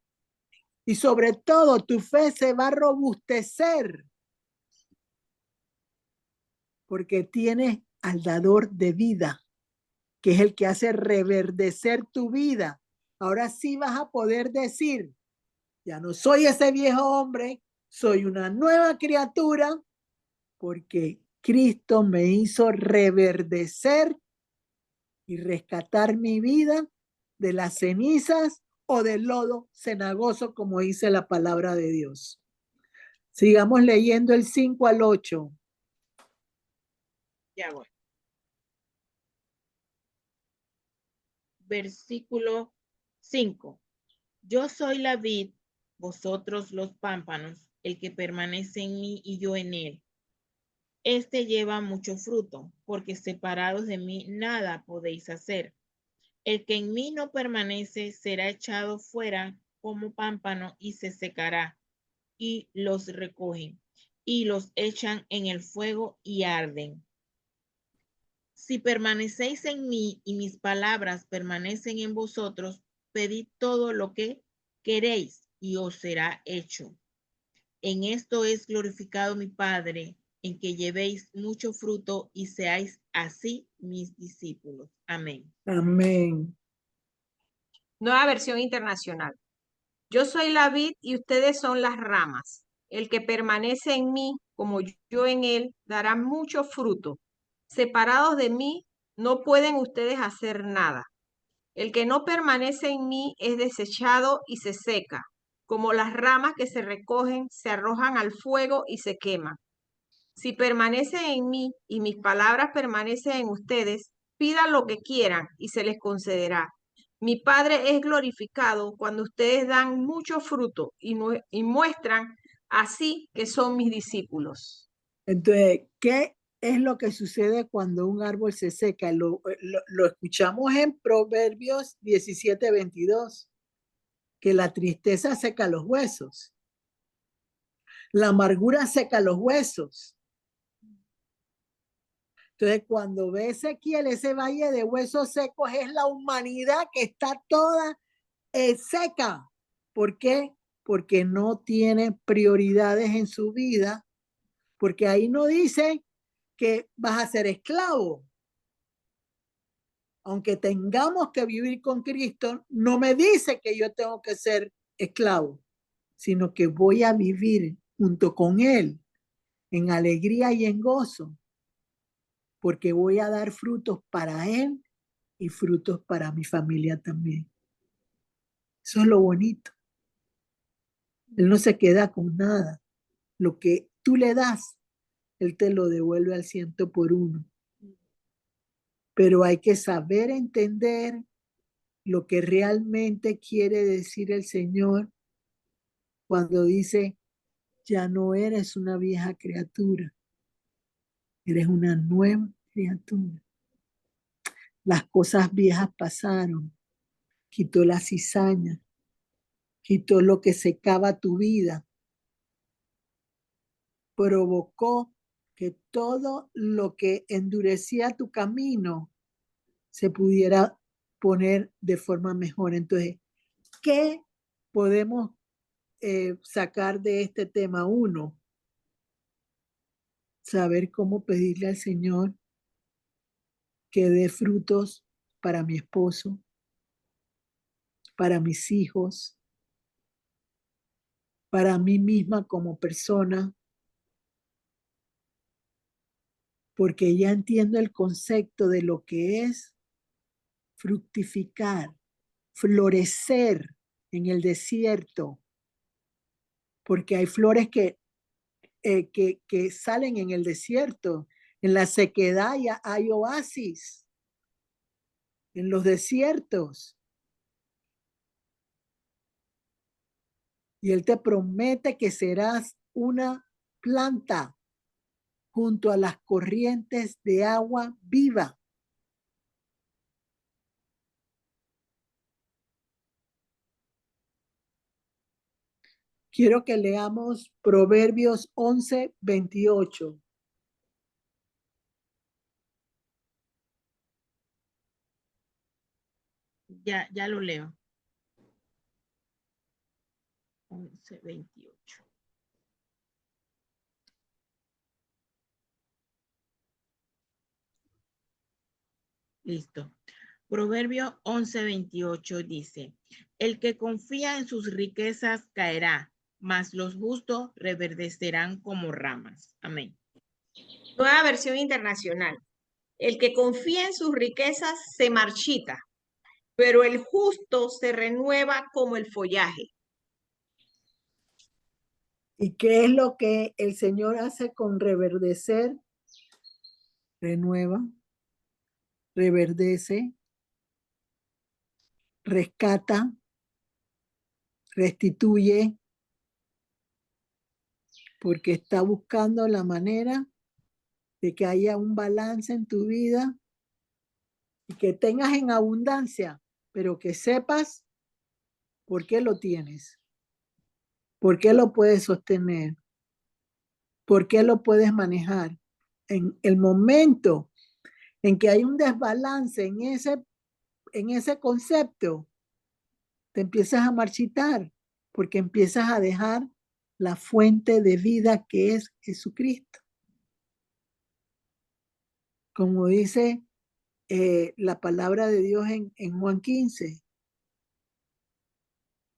Y sobre todo, tu fe se va a robustecer. Porque tienes al dador de vida, que es el que hace reverdecer tu vida. Ahora sí vas a poder decir, ya no soy ese viejo hombre, soy una nueva criatura, porque Cristo me hizo reverdecer y rescatar mi vida de las cenizas o del lodo cenagoso, como dice la palabra de Dios. Sigamos leyendo el 5 al 8. Ya voy. Versículo 5. Yo soy la vid, vosotros los pámpanos, el que permanece en mí y yo en él. Este lleva mucho fruto, porque separados de mí nada podéis hacer. El que en mí no permanece será echado fuera como pámpano y se secará, y los recogen, y los echan en el fuego y arden. Si permanecéis en mí y mis palabras permanecen en vosotros, pedid todo lo que queréis y os será hecho. En esto es glorificado mi Padre, en que llevéis mucho fruto y seáis así mis discípulos. Amén. Amén. Nueva versión internacional. Yo soy la vid y ustedes son las ramas. El que permanece en mí, como yo en él, dará mucho fruto. Separados de mí, no pueden ustedes hacer nada. El que no permanece en mí es desechado y se seca, como las ramas que se recogen, se arrojan al fuego y se queman. Si permanecen en mí y mis palabras permanecen en ustedes, pidan lo que quieran y se les concederá. Mi Padre es glorificado cuando ustedes dan mucho fruto y muestran así que son mis discípulos. Entonces, ¿qué es lo que sucede cuando un árbol se seca? Lo escuchamos en Proverbios 17:22, que la tristeza seca los huesos, la amargura seca los huesos. Entonces, cuando ve Ezequiel ese valle de huesos secos, es la humanidad que está toda seca. ¿Por qué? Porque no tiene prioridades en su vida, porque ahí no dice que vas a ser esclavo. Aunque tengamos que vivir con Cristo, no me dice que yo tengo que ser esclavo, sino que voy a vivir junto con Él en alegría y en gozo, porque voy a dar frutos para Él y frutos para mi familia también. Eso es lo bonito. Él no se queda con nada. Lo que tú le das, Él te lo devuelve al 100 por 1. Pero hay que saber entender lo que realmente quiere decir el Señor cuando dice, ya no eres una vieja criatura, eres una nueva criatura. Las cosas viejas pasaron, quitó la cizaña, quitó lo que secaba tu vida, provocó que todo lo que endurecía tu camino se pudiera poner de forma mejor. Entonces, ¿qué podemos sacar de este tema? Uno, saber cómo pedirle al Señor que dé frutos para mi esposo, para mis hijos, para mí misma como persona, porque ya entiendo el concepto de lo que es fructificar, florecer en el desierto, porque hay flores que salen en el desierto, en la sequedad ya hay oasis, en los desiertos. Y Él te promete que serás una planta junto a las corrientes de agua viva. Quiero que leamos Proverbios 11:28. ya lo leo. 11:28. Listo. Proverbio 11:28 dice, el que confía en sus riquezas caerá, mas los justos reverdecerán como ramas. Amén. Nueva versión internacional. El que confía en sus riquezas se marchita, pero el justo se renueva como el follaje. ¿Y qué es lo que el Señor hace con reverdecer? Renueva, reverdece, rescata, restituye, porque está buscando la manera de que haya un balance en tu vida y que tengas en abundancia, pero que sepas por qué lo tienes, por qué lo puedes sostener, por qué lo puedes manejar. En el momento en que hay un desbalance en ese concepto, te empiezas a marchitar porque empiezas a dejar la fuente de vida que es Jesucristo. Como dice la palabra de Dios en Juan 15,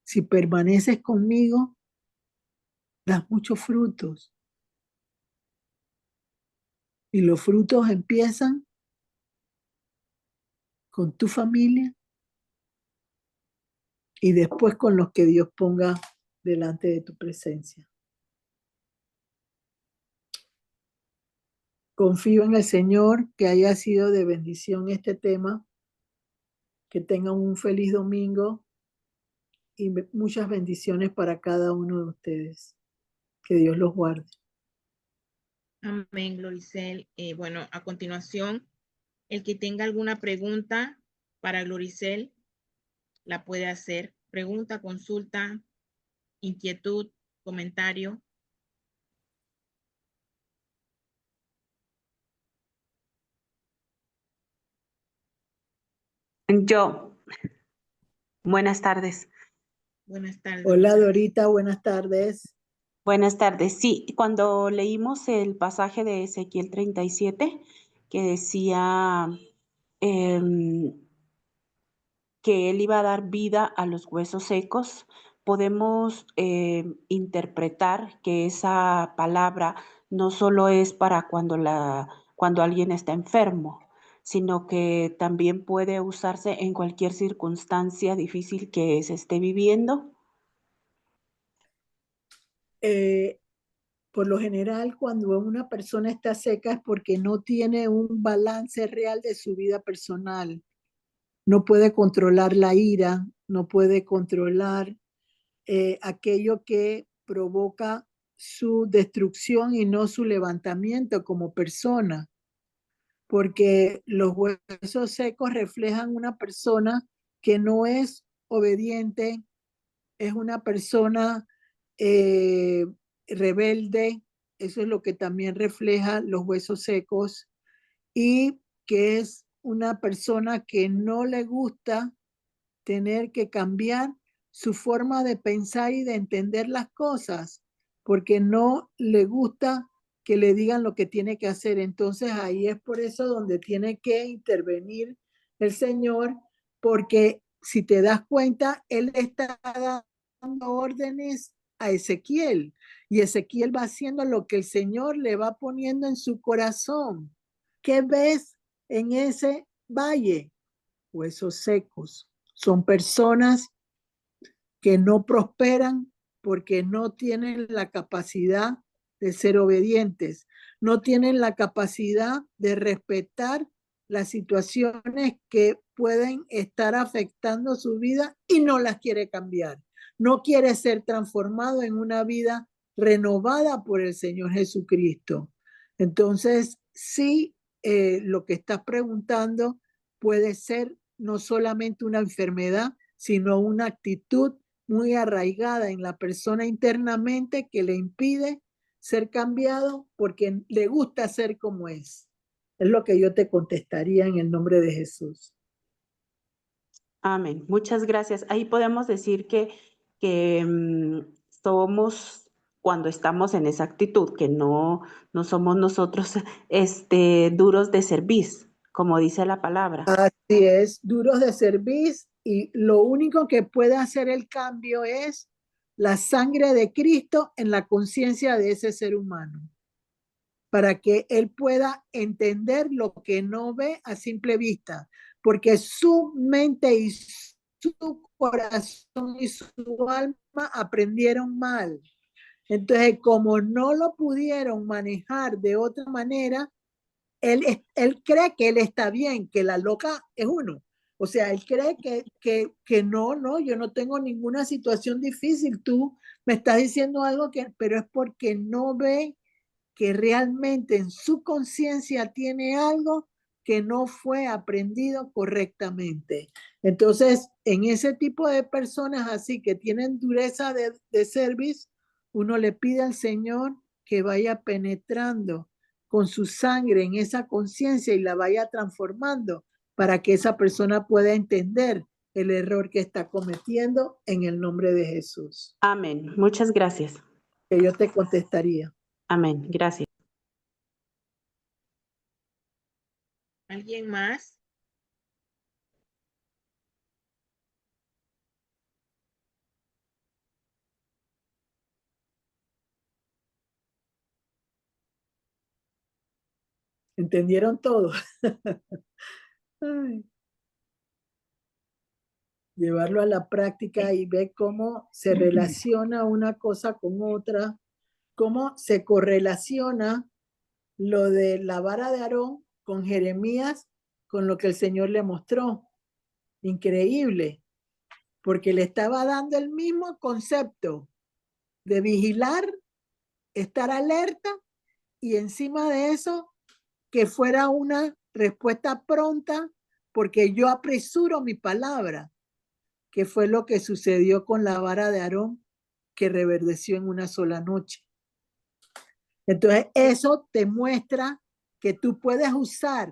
si permaneces conmigo, das muchos frutos. Y los frutos empiezan con tu familia y después con los que Dios ponga delante de tu presencia. Confío en el Señor que haya sido de bendición este tema, que tengan un feliz domingo y muchas bendiciones para cada uno de ustedes. Que Dios los guarde. Amén, Gloricel. Bueno, a continuación, el que tenga alguna pregunta para Gloricel, la puede hacer. Pregunta, consulta, inquietud, comentario. Yo, buenas tardes. Buenas tardes. Hola Dorita, buenas tardes. Buenas tardes. Sí, cuando leímos el pasaje de Ezequiel 37, que decía que él iba a dar vida a los huesos secos, podemos interpretar que esa palabra no solo es para cuando alguien está enfermo, sino que también puede usarse en cualquier circunstancia difícil que se esté viviendo. Por lo general, cuando una persona está seca es porque no tiene un balance real de su vida personal. No puede controlar la ira, no puede controlar aquello que provoca su destrucción y no su levantamiento como persona, porque los huesos secos reflejan una persona que no es obediente, es una persona rebelde, eso es lo que también refleja los huesos secos, y que es una persona que no le gusta tener que cambiar su forma de pensar y de entender las cosas, porque no le gusta que le digan lo que tiene que hacer. Entonces ahí es por eso donde tiene que intervenir el Señor, porque si te das cuenta, Él está dando órdenes a Ezequiel y Ezequiel va haciendo lo que el Señor le va poniendo en su corazón. ¿Qué ves en ese valle? Huesos secos. Son personas que no prosperan porque no tienen la capacidad de ser obedientes, no tienen la capacidad de respetar las situaciones que pueden estar afectando su vida y no las quiere cambiar. No quiere ser transformado en una vida renovada por el Señor Jesucristo. Entonces, sí, lo que estás preguntando puede ser no solamente una enfermedad, sino una actitud muy arraigada en la persona internamente que le impide ser cambiado porque le gusta ser como es. Es lo que yo te contestaría en el nombre de Jesús. Amén. Muchas gracias. Ahí podemos decir que somos, cuando estamos en esa actitud, que no somos nosotros duros de cerviz, como dice la palabra. Así es, duros de servir, y lo único que puede hacer el cambio es la sangre de Cristo en la conciencia de ese ser humano, para que él pueda entender lo que no ve a simple vista, porque su mente y su corazón y su alma aprendieron mal. Entonces, como no lo pudieron manejar de otra manera, él cree que él está bien, que la loca es uno. O sea, él cree que no, yo no tengo ninguna situación difícil. Tú me estás diciendo algo pero es porque no ve que realmente en su conciencia tiene algo que no fue aprendido correctamente. Entonces, en ese tipo de personas así que tienen dureza de cerviz, uno le pide al Señor que vaya penetrando con su sangre en esa conciencia y la vaya transformando para que esa persona pueda entender el error que está cometiendo en el nombre de Jesús. Amén. Muchas gracias. Que yo te contestaría. Amén. Gracias. ¿Alguien más? ¿Entendieron todo? Ay. Llevarlo a la práctica y ver cómo se relaciona una cosa con otra, cómo se correlaciona lo de la vara de Aarón con Jeremías, con lo que el Señor le mostró. Increíble, porque le estaba dando el mismo concepto de vigilar, estar alerta, y encima de eso, que fuera una respuesta pronta, porque yo apresuro mi palabra, que fue lo que sucedió con la vara de Aarón, que reverdeció en una sola noche. Entonces, eso te muestra que tú puedes usar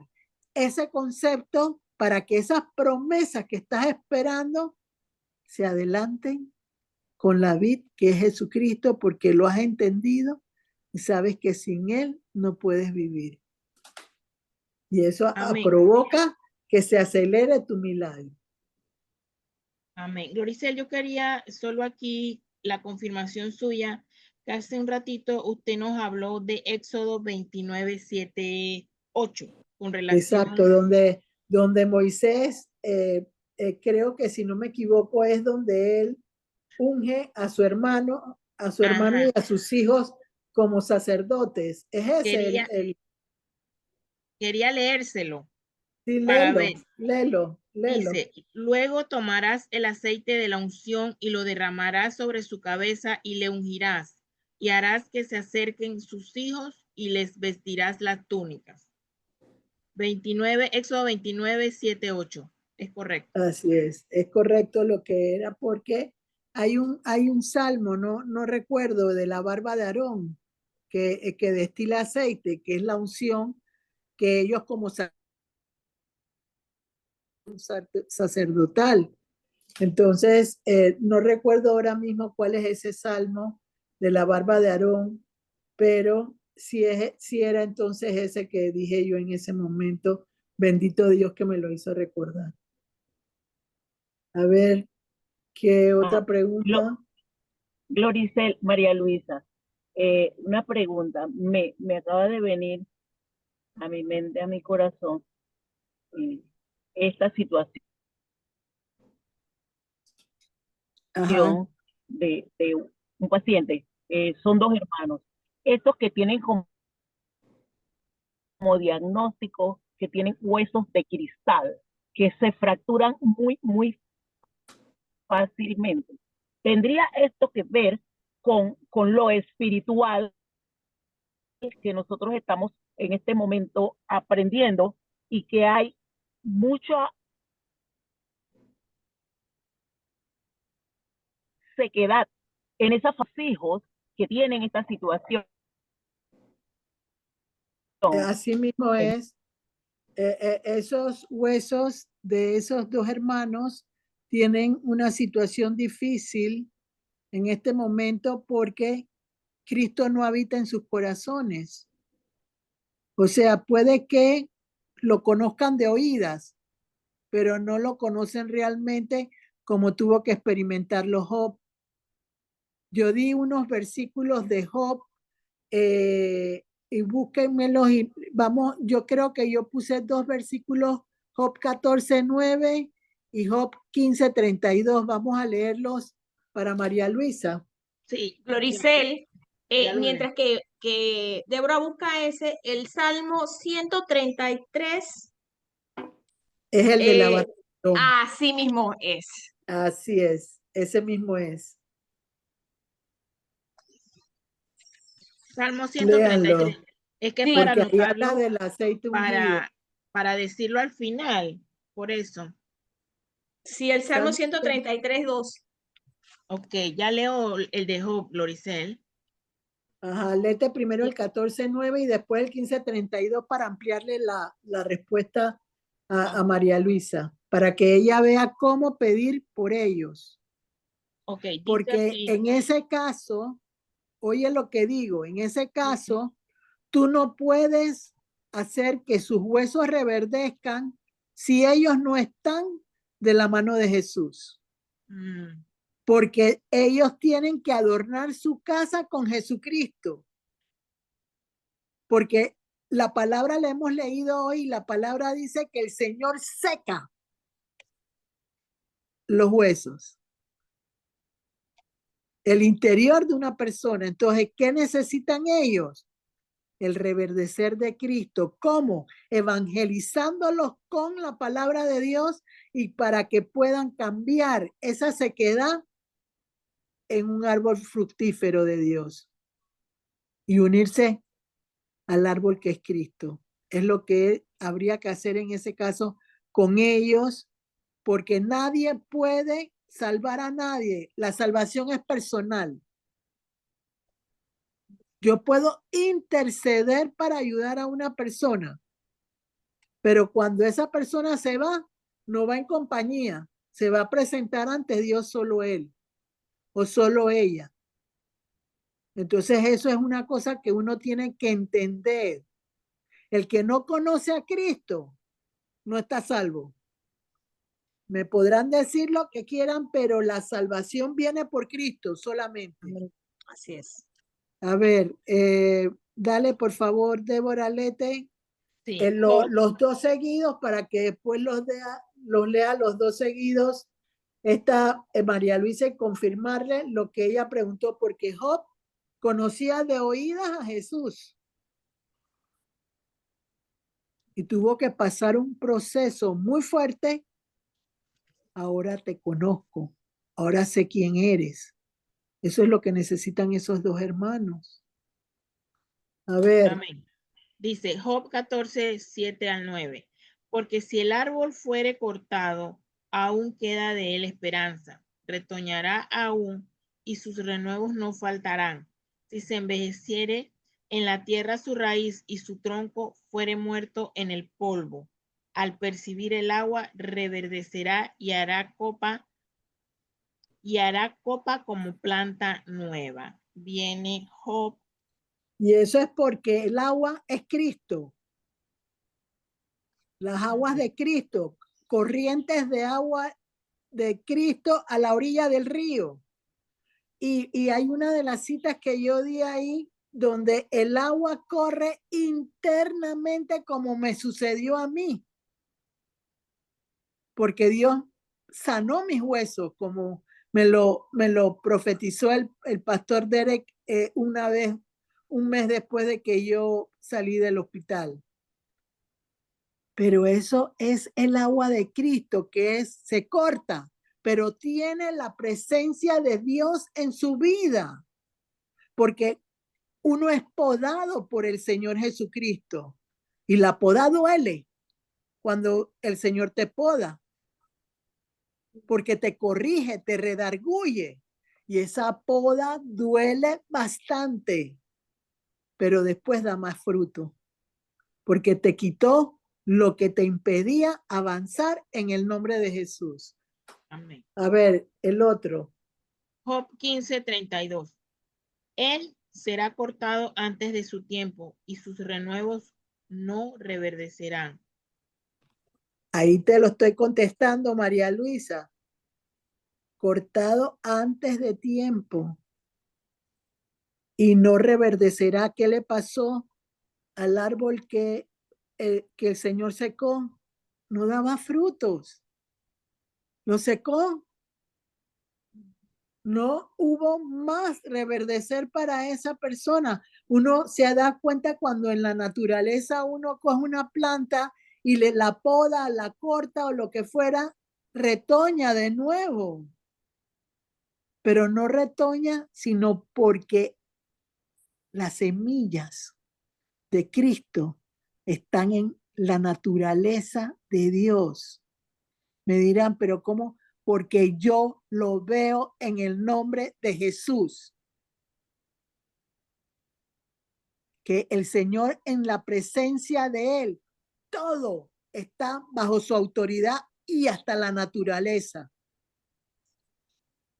ese concepto para que esas promesas que estás esperando se adelanten con la vid que es Jesucristo, porque lo has entendido y sabes que sin Él no puedes vivir. Y eso provoca que se acelere tu milagro. Amén. Gloricel, yo quería solo aquí la confirmación suya, que hace un ratito usted nos habló de Éxodo 29, 7, 8, con relación. Exacto, donde Moisés, creo que si no me equivoco, es donde él unge a su hermano y a sus hijos como sacerdotes. Es ese quería leérselo. Sí, para ver. léelo. Dice, luego tomarás el aceite de la unción y lo derramarás sobre su cabeza y le ungirás, y harás que se acerquen sus hijos y les vestirás las túnicas. 29, Éxodo 29, 7, 8. Es correcto. Así es correcto lo que era, porque hay un salmo, no recuerdo, de la barba de Aarón, que destila aceite, que es la unción que ellos como sacerdotal. Entonces, no recuerdo ahora mismo cuál es ese salmo de la barba de Aarón, pero sí era entonces ese que dije yo en ese momento. Bendito Dios que me lo hizo recordar. A ver, ¿qué otra pregunta? Gloricel, María Luisa, una pregunta. Me acaba de venir a mi mente, a mi corazón, esta situación de un paciente. Son dos hermanos. Estos que tienen como diagnóstico que tienen huesos de cristal, que se fracturan muy fácilmente. ¿Tendría esto que ver con lo espiritual que nosotros estamos en este momento aprendiendo, y que hay mucha sequedad en esos hijos que tienen esta situación? Así mismo es. Esos huesos de esos dos hermanos tienen una situación difícil en este momento porque Cristo no habita en sus corazones. O sea, puede que lo conozcan de oídas, pero no lo conocen realmente como tuvo que experimentarlo Job. Yo di unos versículos de Job y búsquenmelos y vamos, yo creo que yo puse dos versículos, Job 14:9 y Job 15:32. Vamos a leerlos para María Luisa. Sí, Gloricel, ya lo mientras que Débora busca el Salmo 133, Es el de la oración. así mismo es. Así es, ese mismo es. Salmo 133. Léanlo, Es que Sí, para porque ahí habla anotarlo, del aceite ungido. para decirlo al final, por eso. Sí, el Salmo Salmo 133, 2. Ok, ya leo el de Job, Gloricel. Ajá, léete primero el 14:9 y después el 15:32 para ampliarle la respuesta a María Luisa, para que ella vea cómo pedir por ellos. Ok, dice Porque así. en ese caso, oye lo que digo, en ese caso, tú no puedes hacer que sus huesos reverdezcan si ellos no están de la mano de Jesús. Porque ellos tienen que adornar su casa con Jesucristo. Porque la palabra la hemos leído hoy, la palabra dice que el Señor seca los huesos, el interior de una persona. Entonces, ¿qué necesitan ellos? El reverdecer de Cristo. ¿Cómo? Evangelizándolos con la palabra de Dios y para que puedan cambiar esa sequedad en un árbol fructífero de Dios y unirse al árbol que es Cristo. Es lo que habría que hacer en ese caso con ellos, porque nadie puede salvar a nadie. La salvación es personal. Yo puedo interceder para ayudar a una persona, pero cuando esa persona se va, no va en compañía, se va a presentar ante Dios solo él o solo ella. Entonces eso es una cosa que uno tiene que entender. El que no conoce a Cristo no está salvo. Me podrán decir lo que quieran, pero la salvación viene por Cristo solamente. Así es. A ver, dale por favor, Débora, Lete, Sí, los dos seguidos para que después los lea los dos seguidos. Esta María Luisa y confirmarle lo que ella preguntó, porque Job conocía de oídas a Jesús y tuvo que pasar un proceso muy fuerte. Ahora te conozco, ahora sé quién eres. Eso es lo que necesitan esos dos hermanos. A ver. amén. Dice Job 14, 7 al 9. Porque si el árbol fuere cortado, aún queda de él esperanza. Retoñará aún y sus renuevos no faltarán. Si se envejeciere en la tierra su raíz y su tronco fuere muerto en el polvo, al percibir el agua reverdecerá y hará copa como planta nueva. Viene Job. Y eso es porque el agua es Cristo. Las aguas de Cristo, corrientes de agua de Cristo a la orilla del río. Y hay una de las citas que yo di ahí donde el agua corre internamente como me sucedió a mí. Porque Dios sanó mis huesos, como me lo profetizó el pastor Derek una vez, un mes después de que yo salí del hospital. Pero eso es el agua de Cristo que se corta, pero tiene la presencia de Dios en su vida, porque uno es podado por el Señor Jesucristo y la poda duele cuando el Señor te poda, porque te corrige, te redarguye y esa poda duele bastante, pero después da más fruto, porque te quitó lo que te impedía avanzar en el nombre de Jesús. Amén. A ver, el otro. Job 15:32. Él será cortado antes de su tiempo y sus renuevos no reverdecerán. Ahí te lo estoy contestando, María Luisa. Cortado antes de tiempo y no reverdecerá. ¿Qué le pasó al árbol que el Señor secó? No daba frutos. Lo secó. No hubo más reverdecer para esa persona. Uno se da cuenta cuando en la naturaleza uno coge una planta y la poda, la corta o lo que fuera, retoña de nuevo. Pero no retoña, sino porque las semillas de Cristo están en la naturaleza de Dios. Me dirán, pero ¿cómo? Porque yo lo veo en el nombre de Jesús. Que el Señor, en la presencia de Él, todo está bajo su autoridad y hasta la naturaleza.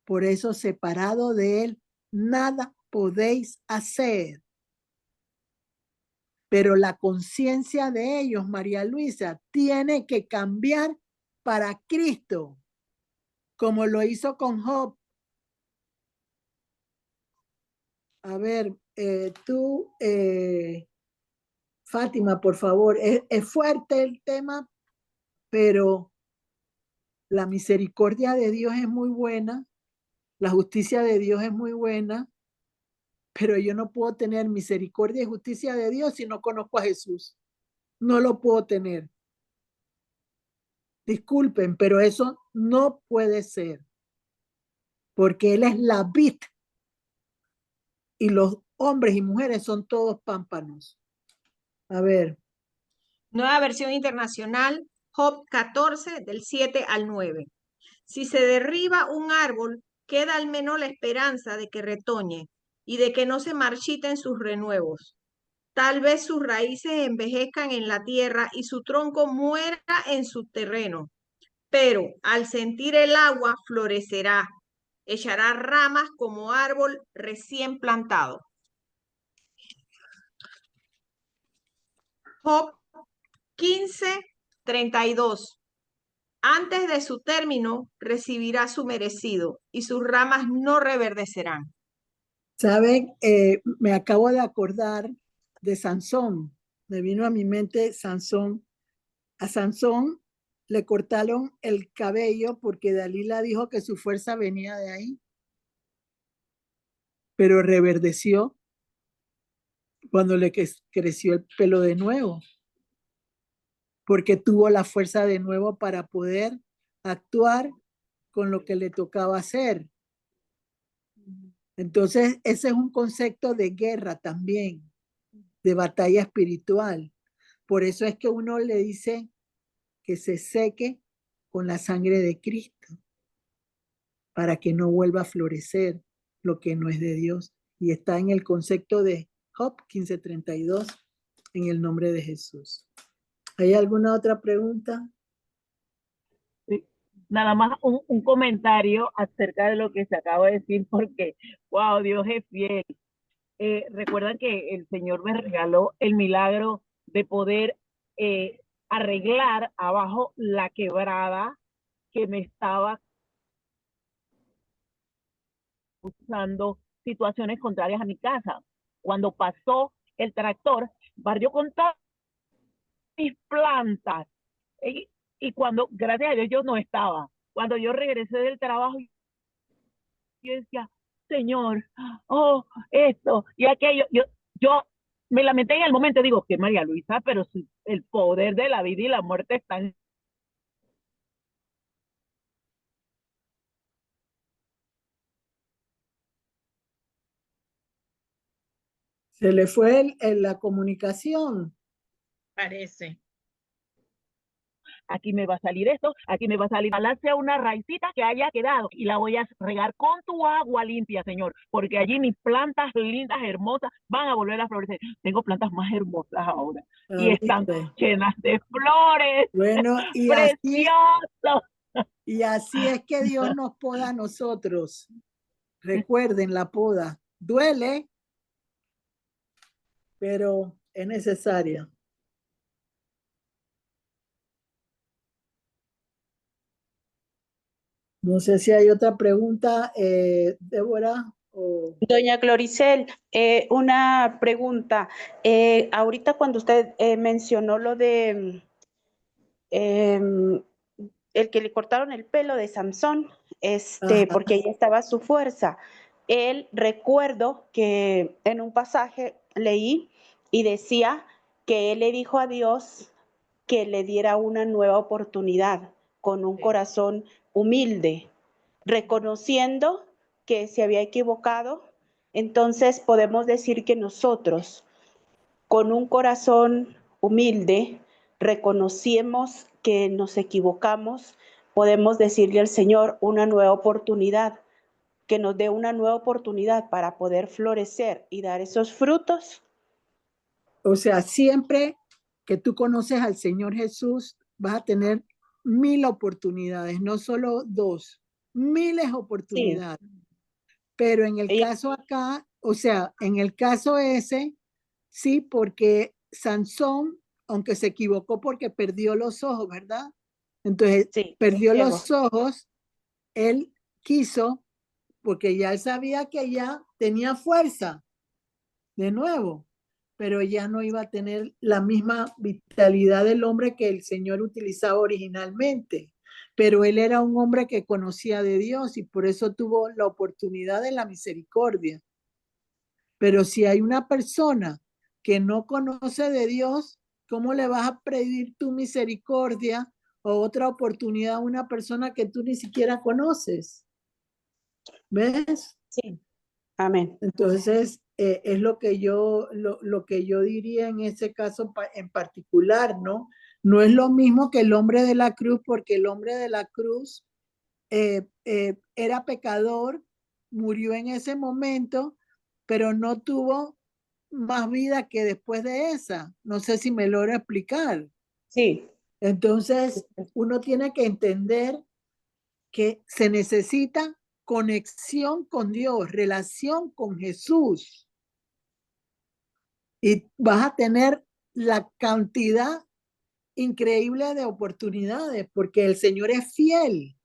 Por eso, separado de Él, nada podéis hacer. Pero la conciencia de ellos, María Luisa, tiene que cambiar para Cristo, como lo hizo con Job. A ver, tú, Fátima, por favor, es fuerte el tema, pero la misericordia de Dios es muy buena, la justicia de Dios es muy buena, pero yo no puedo tener misericordia y justicia de Dios si no conozco a Jesús. No lo puedo tener. Disculpen, pero eso no puede ser, porque Él es la vid y los hombres y mujeres son todos pámpanos. A ver. Nueva versión internacional, Job 14, del 7 al 9. Si se derriba un árbol, queda al menos la esperanza de que retoñe y de que no se marchiten sus renuevos. Tal vez sus raíces envejezcan en la tierra y su tronco muera en su terreno. Pero al sentir el agua florecerá, echará ramas como árbol recién plantado. Job 15:32. Antes de su término recibirá su merecido y sus ramas no reverdecerán. Saben, me acabo de acordar de Sansón. Me vino a mi mente Sansón. A Sansón le cortaron el cabello porque Dalila dijo que su fuerza venía de ahí, pero reverdeció cuando le creció el pelo de nuevo, porque tuvo la fuerza de nuevo para poder actuar con lo que le tocaba hacer. Entonces, ese es un concepto de guerra también, de batalla espiritual. Por eso es que uno le dice que se seque con la sangre de Cristo, para que no vuelva a florecer lo que no es de Dios. Y está en el concepto de Job 15:32, en el nombre de Jesús. ¿Hay alguna otra pregunta? Sí. Nada más un comentario acerca de lo que se acaba de decir, porque, wow, Dios es fiel. Recuerdan que el Señor me regaló el milagro de poder arreglar abajo la quebrada que me estaba usando situaciones contrarias a mi casa. Cuando pasó el tractor, barrió con todas mis plantas. Y cuando, gracias a Dios, yo no estaba. Cuando yo regresé del trabajo, yo decía, Señor, oh, esto y aquello. Yo me lamenté en el momento, digo, que María Luisa, pero si el poder de la vida y la muerte están. Se le fue la comunicación. Parece. Aquí me va a salir esto, aquí me va a salir, ojalá sea una raicita que haya quedado y la voy a regar con tu agua limpia, Señor, porque allí mis plantas lindas, hermosas, van a volver a florecer. Tengo plantas más hermosas ahora y están ¿Viste? llenas de flores. Bueno, y así, Precioso. Y así es que Dios nos poda a nosotros. Recuerden la poda. Duele, pero es necesaria. No sé si hay otra pregunta, Débora. Doña Gloricel, una pregunta. Ahorita cuando usted mencionó lo de el que le cortaron el pelo de Samson, Ajá. porque ahí estaba su fuerza. Él, recuerdo que en un pasaje leí y decía que él le dijo a Dios que le diera una nueva oportunidad con un corazón humilde, reconociendo que se había equivocado. Entonces podemos decir que nosotros, con un corazón humilde, reconocemos que nos equivocamos, podemos decirle al Señor una nueva oportunidad, que nos dé una nueva oportunidad para poder florecer y dar esos frutos. O sea, siempre que tú conoces al Señor Jesús, vas a tener 1000 oportunidades, no solo 2, miles oportunidades. Sí. Pero en el caso acá, o sea, en el caso ese, sí, porque Sansón, aunque se equivocó porque perdió los ojos, ¿verdad? Entonces, Sí, perdió ciego. los ojos, él quiso, porque ya él sabía que ya tenía fuerza, de nuevo, pero ya no iba a tener la misma vitalidad del hombre que el Señor utilizaba originalmente. Pero él era un hombre que conocía de Dios y por eso tuvo la oportunidad de la misericordia. Pero si hay una persona que no conoce de Dios, ¿cómo le vas a pedir tu misericordia o otra oportunidad a una persona que tú ni siquiera conoces? ¿Ves? Sí. Amén. Entonces, es lo que yo diría en ese caso en particular, ¿no? No es lo mismo que el hombre de la cruz, porque el hombre de la cruz era pecador, murió en ese momento, pero no tuvo más vida que después de esa. No sé si me logro explicar. Sí. Entonces, uno tiene que entender que se necesita conexión con Dios, relación con Jesús. Y vas a tener la cantidad increíble de oportunidades, porque el Señor es fiel.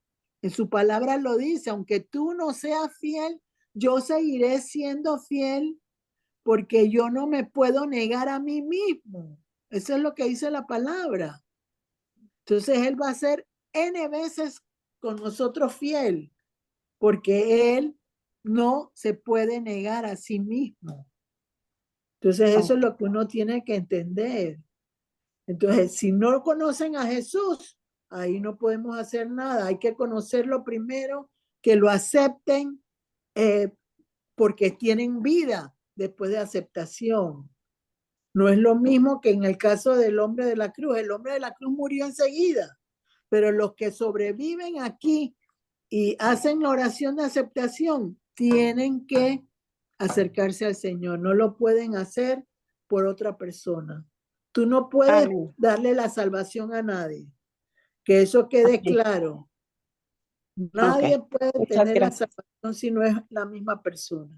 En su palabra lo dice, aunque tú no seas fiel, yo seguiré siendo fiel porque yo no me puedo negar a mí mismo. Eso es lo que dice la palabra. Entonces Él va a ser N veces con nosotros fiel, porque Él no se puede negar a sí mismo. Entonces eso es lo que uno tiene que entender. Entonces, si no conocen a Jesús, ahí no podemos hacer nada. Hay que conocerlo primero, que lo acepten, porque tienen vida después de aceptación. No es lo mismo que en el caso del hombre de la cruz. El hombre de la cruz murió enseguida, pero los que sobreviven aquí y hacen la oración de aceptación tienen que acercarse al Señor. No lo pueden hacer por otra persona. Tú no puedes darle la salvación a nadie. Que eso quede claro. Nadie puede tener la salvación si no es la misma persona.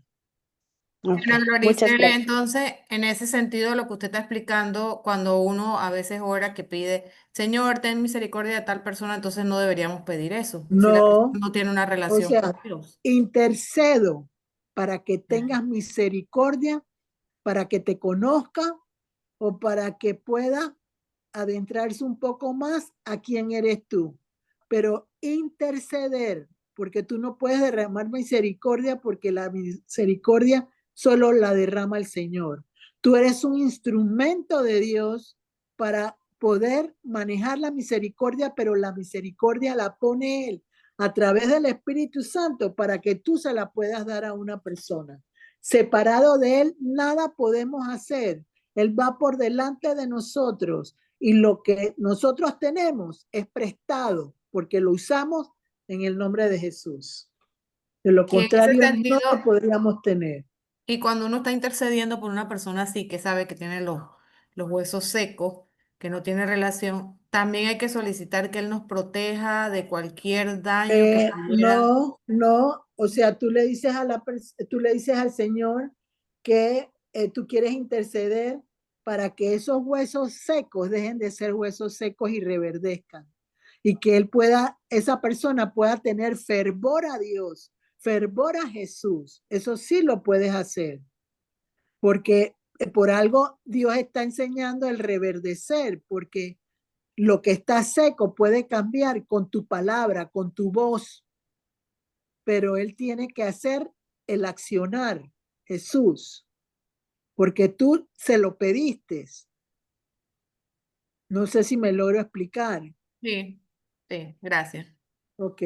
Ana Gloricel, entonces, en ese sentido, lo que usted está explicando, cuando uno a veces ora que pide, Señor, ten misericordia de tal persona, entonces no deberíamos pedir eso. Si la persona No, no tiene una o relación sea, con Dios. intercedo para que tengas misericordia, para que te conozca o para que pueda adentrarse un poco más a quién eres tú. Pero interceder, porque tú no puedes derramar misericordia porque la misericordia solo la derrama el Señor. Tú eres un instrumento de Dios para poder manejar la misericordia, pero la misericordia la pone Él a través del Espíritu Santo para que tú se la puedas dar a una persona. Separado de Él, nada podemos hacer. Él va por delante de nosotros y lo que nosotros tenemos es prestado porque lo usamos en el nombre de Jesús. De lo Y en ese contrario, no sentido, lo podríamos tener. y cuando uno está intercediendo por una persona así, que sabe que tiene los huesos secos, que no tiene relación, también hay que solicitar que Él nos proteja de cualquier daño que pudiera. No, o sea, tú le dices tú le dices al Señor que tú quieres interceder para que esos huesos secos dejen de ser huesos secos y reverdezcan. Y que esa persona pueda tener fervor a Dios, fervor a Jesús. Eso sí lo puedes hacer. Porque por algo Dios está enseñando el reverdecer, porque lo que está seco puede cambiar con tu palabra, con tu voz, pero Él tiene que hacer el accionar, Jesús, porque tú se lo pediste. No sé si me logro explicar. Sí, sí, gracias. Ok.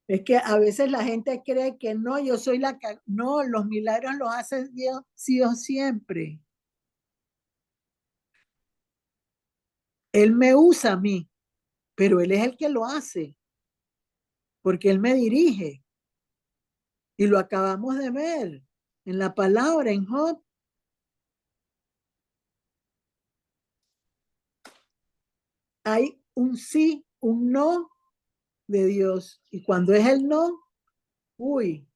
Es que a veces la gente cree que no, yo soy la que... No, los milagros los hace Dios, Dios siempre. Él me usa a mí, pero Él es el que lo hace, porque Él me dirige. Y lo acabamos de ver en la palabra, en Job. Hay un sí, un no de Dios. Y cuando es el no, uy,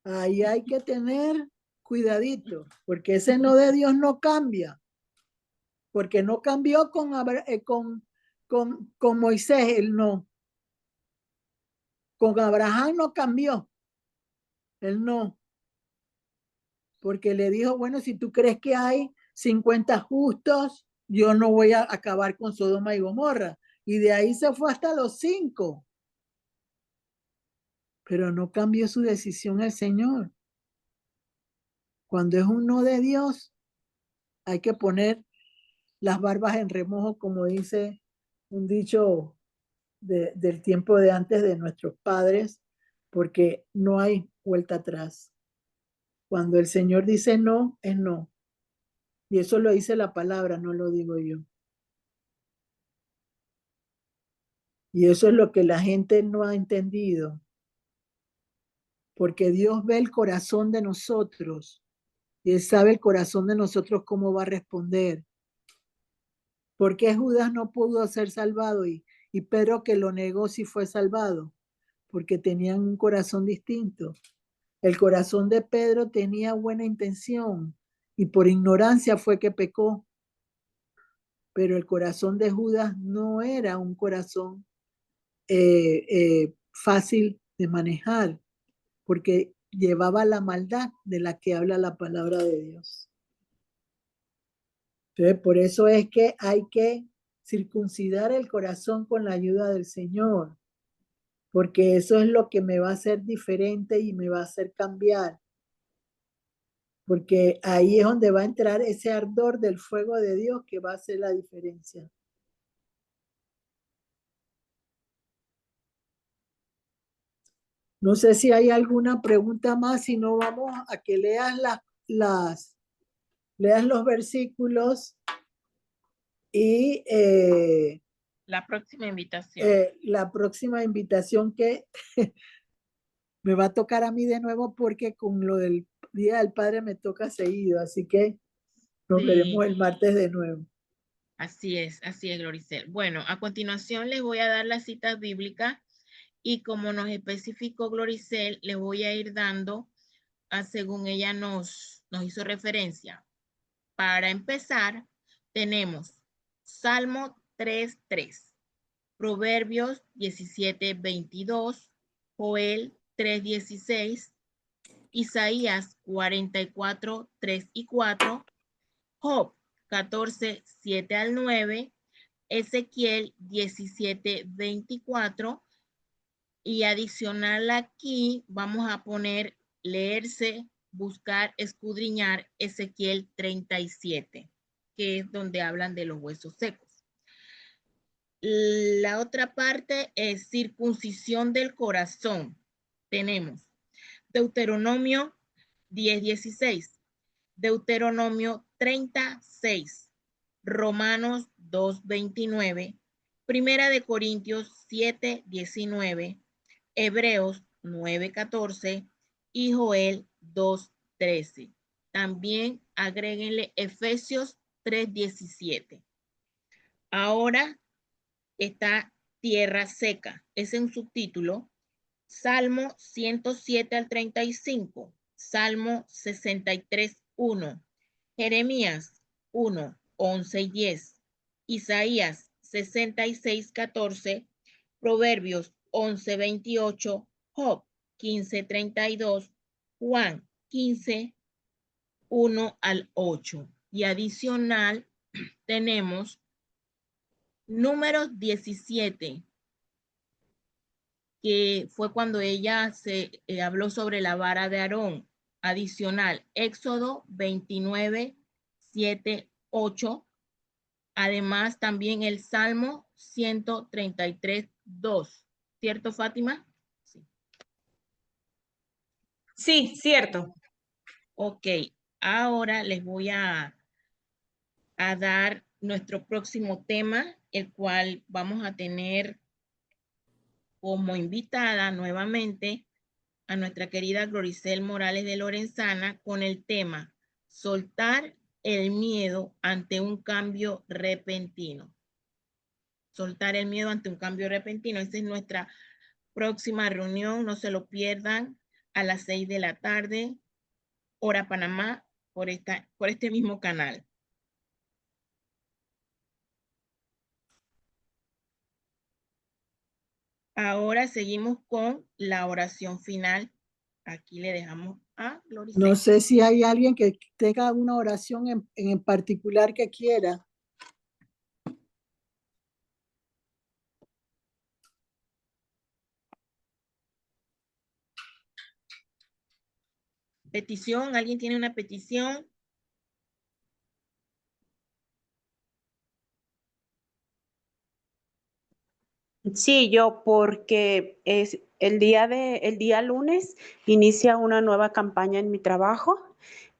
ahí hay que tener cuidadito, porque ese no de Dios no cambia, porque no cambió con Moisés, el no. Con Abraham no cambió, el no, porque le dijo, bueno, si tú crees que hay 50 justos, yo no voy a acabar con Sodoma y Gomorra. Y de ahí se fue hasta los 5. Pero no cambió su decisión el Señor. Cuando es un no de Dios, hay que poner las barbas en remojo, como dice un dicho del tiempo de antes de nuestros padres, porque no hay vuelta atrás. Cuando el Señor dice no, es no. Y eso lo dice la palabra, no lo digo yo. Y eso es lo que la gente no ha entendido. Porque Dios ve el corazón de nosotros y Él sabe el corazón de nosotros cómo va a responder. ¿Por qué Judas no pudo ser salvado y Pedro que lo negó sí fue salvado? Porque tenían un corazón distinto. El corazón de Pedro tenía buena intención y por ignorancia fue que pecó. Pero el corazón de Judas no era un corazón fácil de manejar, porque llevaba la maldad de la que habla la palabra de Dios. Entonces, por eso es que hay que circuncidar el corazón con la ayuda del Señor, porque eso es lo que me va a hacer diferente y me va a hacer cambiar, porque ahí es donde va a entrar ese ardor del fuego de Dios que va a hacer la diferencia. No sé si hay alguna pregunta más, si no vamos a que leas leas los versículos y La próxima invitación. la próxima invitación que me va a tocar a mí de nuevo porque con lo del Día del Padre me toca seguido, así que nos Sí. veremos el martes de nuevo. Así es, Gloricel. Bueno, a continuación les voy a dar las citas bíblicas y como nos especificó Gloricel, les voy a ir dando según ella nos hizo referencia. Para empezar, tenemos Salmo 3:3, Proverbios 17:22, Joel 3:16, Isaías 44:3 y 4, Job 14:7 al 9, Ezequiel 17:24 y adicional aquí vamos a poner leerse, buscar, escudriñar Ezequiel 37, que es donde hablan de los huesos secos. La otra parte es circuncisión del corazón. Tenemos Deuteronomio 10:16, Deuteronomio 36, Romanos 2:29, Primera de Corintios 7:19, Hebreos 9:14 y Joel 2:13. también agréguenle Efesios 3:17. Ahora está tierra seca. Es un subtítulo. Salmo 107 al 35. Salmo 63:1. Jeremías 1, 11 y 10. Isaías 66:14. Proverbios 11:28. Job 15:32. Juan 15:1 al 8. Y adicional tenemos Números 17, que fue cuando ella se habló sobre la vara de Aarón. Adicional, Éxodo 29, 7, 8. Además, también el Salmo 133, 2. ¿Cierto, Fátima? Sí. Sí, cierto. Ok, ahora les voy a dar nuestro próximo tema, el cual vamos a tener como invitada nuevamente a nuestra querida Gloricel Morales de Lorenzana con el tema soltar el miedo ante un cambio repentino. Soltar el miedo ante un cambio repentino. Esta es nuestra próxima reunión. No se lo pierdan a las 6 de la tarde, hora Panamá, por este mismo canal. Ahora seguimos con la oración final. Aquí le dejamos a Gloricel. No sé si hay alguien que tenga una oración en particular que quiera. Petición, ¿alguien tiene una petición? Sí, yo, porque es el día lunes inicia una nueva campaña en mi trabajo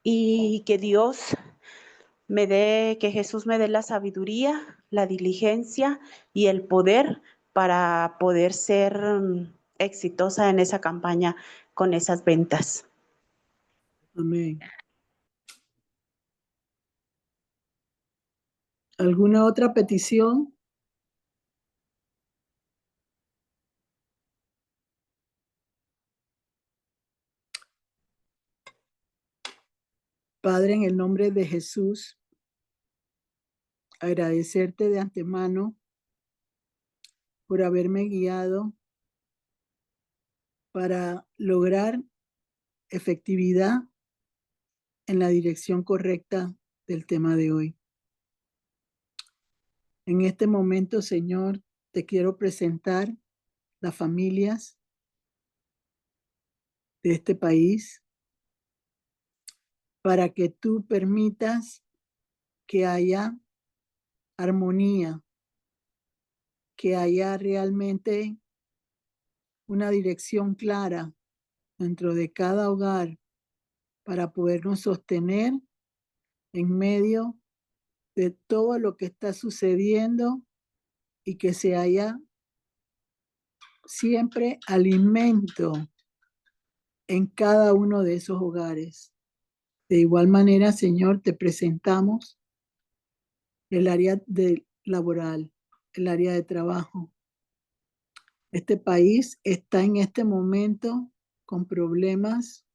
y que que Jesús me dé la sabiduría, la diligencia y el poder para poder ser exitosa en esa campaña con esas ventas. Amén. ¿Alguna otra petición? Padre, en el nombre de Jesús, agradecerte de antemano por haberme guiado para lograr efectividad en la dirección correcta del tema de hoy. En este momento, Señor, te quiero presentar las familias de este país para que tú permitas que haya armonía, que haya realmente una dirección clara dentro de cada hogar para podernos sostener en medio de todo lo que está sucediendo y que se haya siempre alimento en cada uno de esos hogares. De igual manera, Señor, te presentamos el área laboral, el área de trabajo. Este país está en este momento con problemas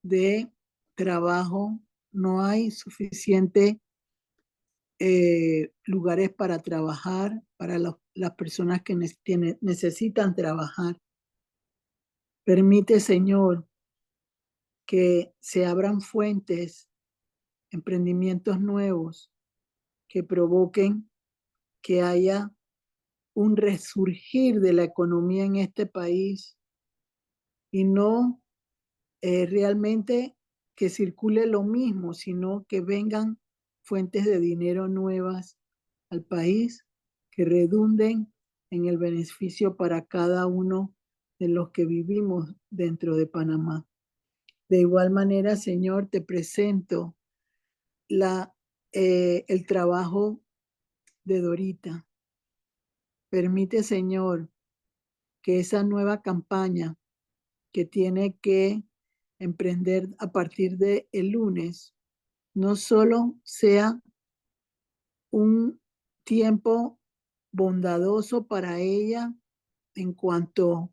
de trabajo. No hay suficiente lugares para trabajar para las personas que necesitan trabajar. Permite, Señor, que se abran fuentes, emprendimientos nuevos que provoquen que haya un resurgir de la economía en este país y no realmente que circule lo mismo, sino que vengan fuentes de dinero nuevas al país que redunden en el beneficio para cada uno de los que vivimos dentro de Panamá. De igual manera, Señor, te presento el trabajo de Dorita. Permite, Señor, que esa nueva campaña que tiene que emprender a partir del lunes no solo sea un tiempo bondadoso para ella en cuanto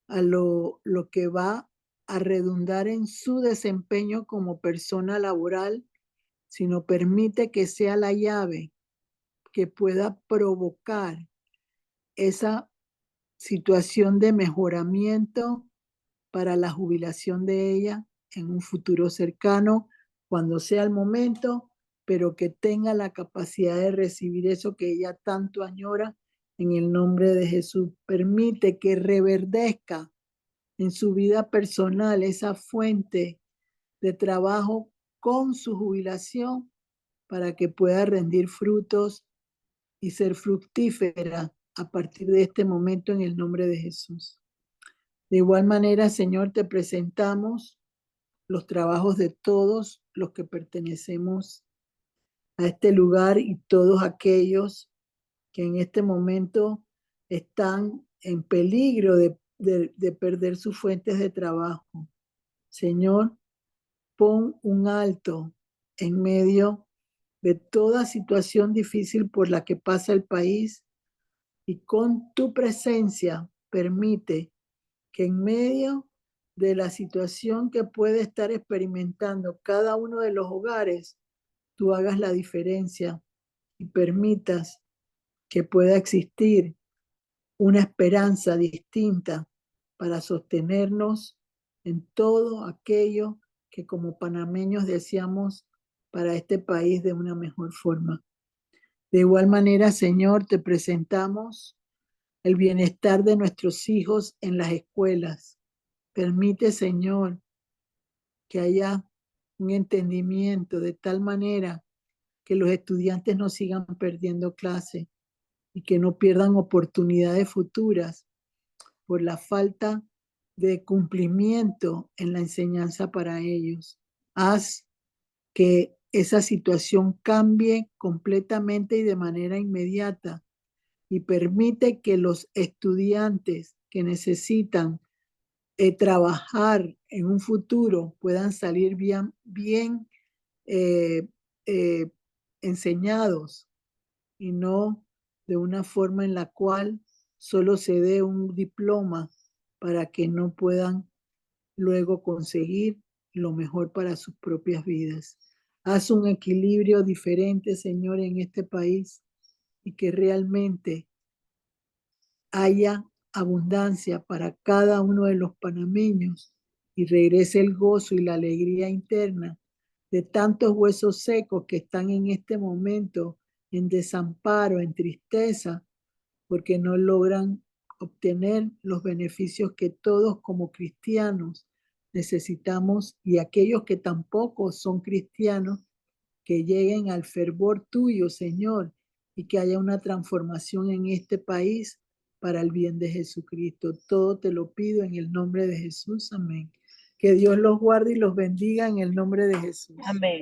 a lo que va a redundar en su desempeño como persona laboral, sino permite que sea la llave que pueda provocar esa situación de mejoramiento para la jubilación de ella en un futuro cercano, cuando sea el momento, pero que tenga la capacidad de recibir eso que ella tanto añora en el nombre de Jesús. Permite que reverdezca en su vida personal esa fuente de trabajo con su jubilación para que pueda rendir frutos y ser fructífera a partir de este momento en el nombre de Jesús. De igual manera, Señor, te presentamos los trabajos de todos los que pertenecemos a este lugar y todos aquellos que en este momento están en peligro de perder sus fuentes de trabajo. Señor, pon un alto en medio de toda situación difícil por la que pasa el país y con tu presencia permite que en medio de la situación que puede estar experimentando cada uno de los hogares, tú hagas la diferencia y permitas que pueda existir una esperanza distinta para sostenernos en todo aquello que como panameños deseamos para este país de una mejor forma. De igual manera, Señor, te presentamos el bienestar de nuestros hijos en las escuelas. Permite, Señor, que haya un entendimiento de tal manera que los estudiantes no sigan perdiendo clase y que no pierdan oportunidades futuras por la falta de cumplimiento en la enseñanza para ellos. Haz que esa situación cambie completamente y de manera inmediata y permite que los estudiantes que necesitan trabajar en un futuro puedan salir bien enseñados y no de una forma en la cual solo se dé un diploma para que no puedan luego conseguir lo mejor para sus propias vidas. Haz un equilibrio diferente, Señor, en este país y que realmente haya abundancia para cada uno de los panameños y regrese el gozo y la alegría interna de tantos huesos secos que están en este momento en desamparo, en tristeza, porque no logran obtener los beneficios que todos como cristianos necesitamos, y aquellos que tampoco son cristianos, que lleguen al fervor tuyo, Señor, y que haya una transformación en este país para el bien de Jesucristo. Todo te lo pido en el nombre de Jesús. Amén. Que Dios los guarde y los bendiga en el nombre de Jesús. Amén.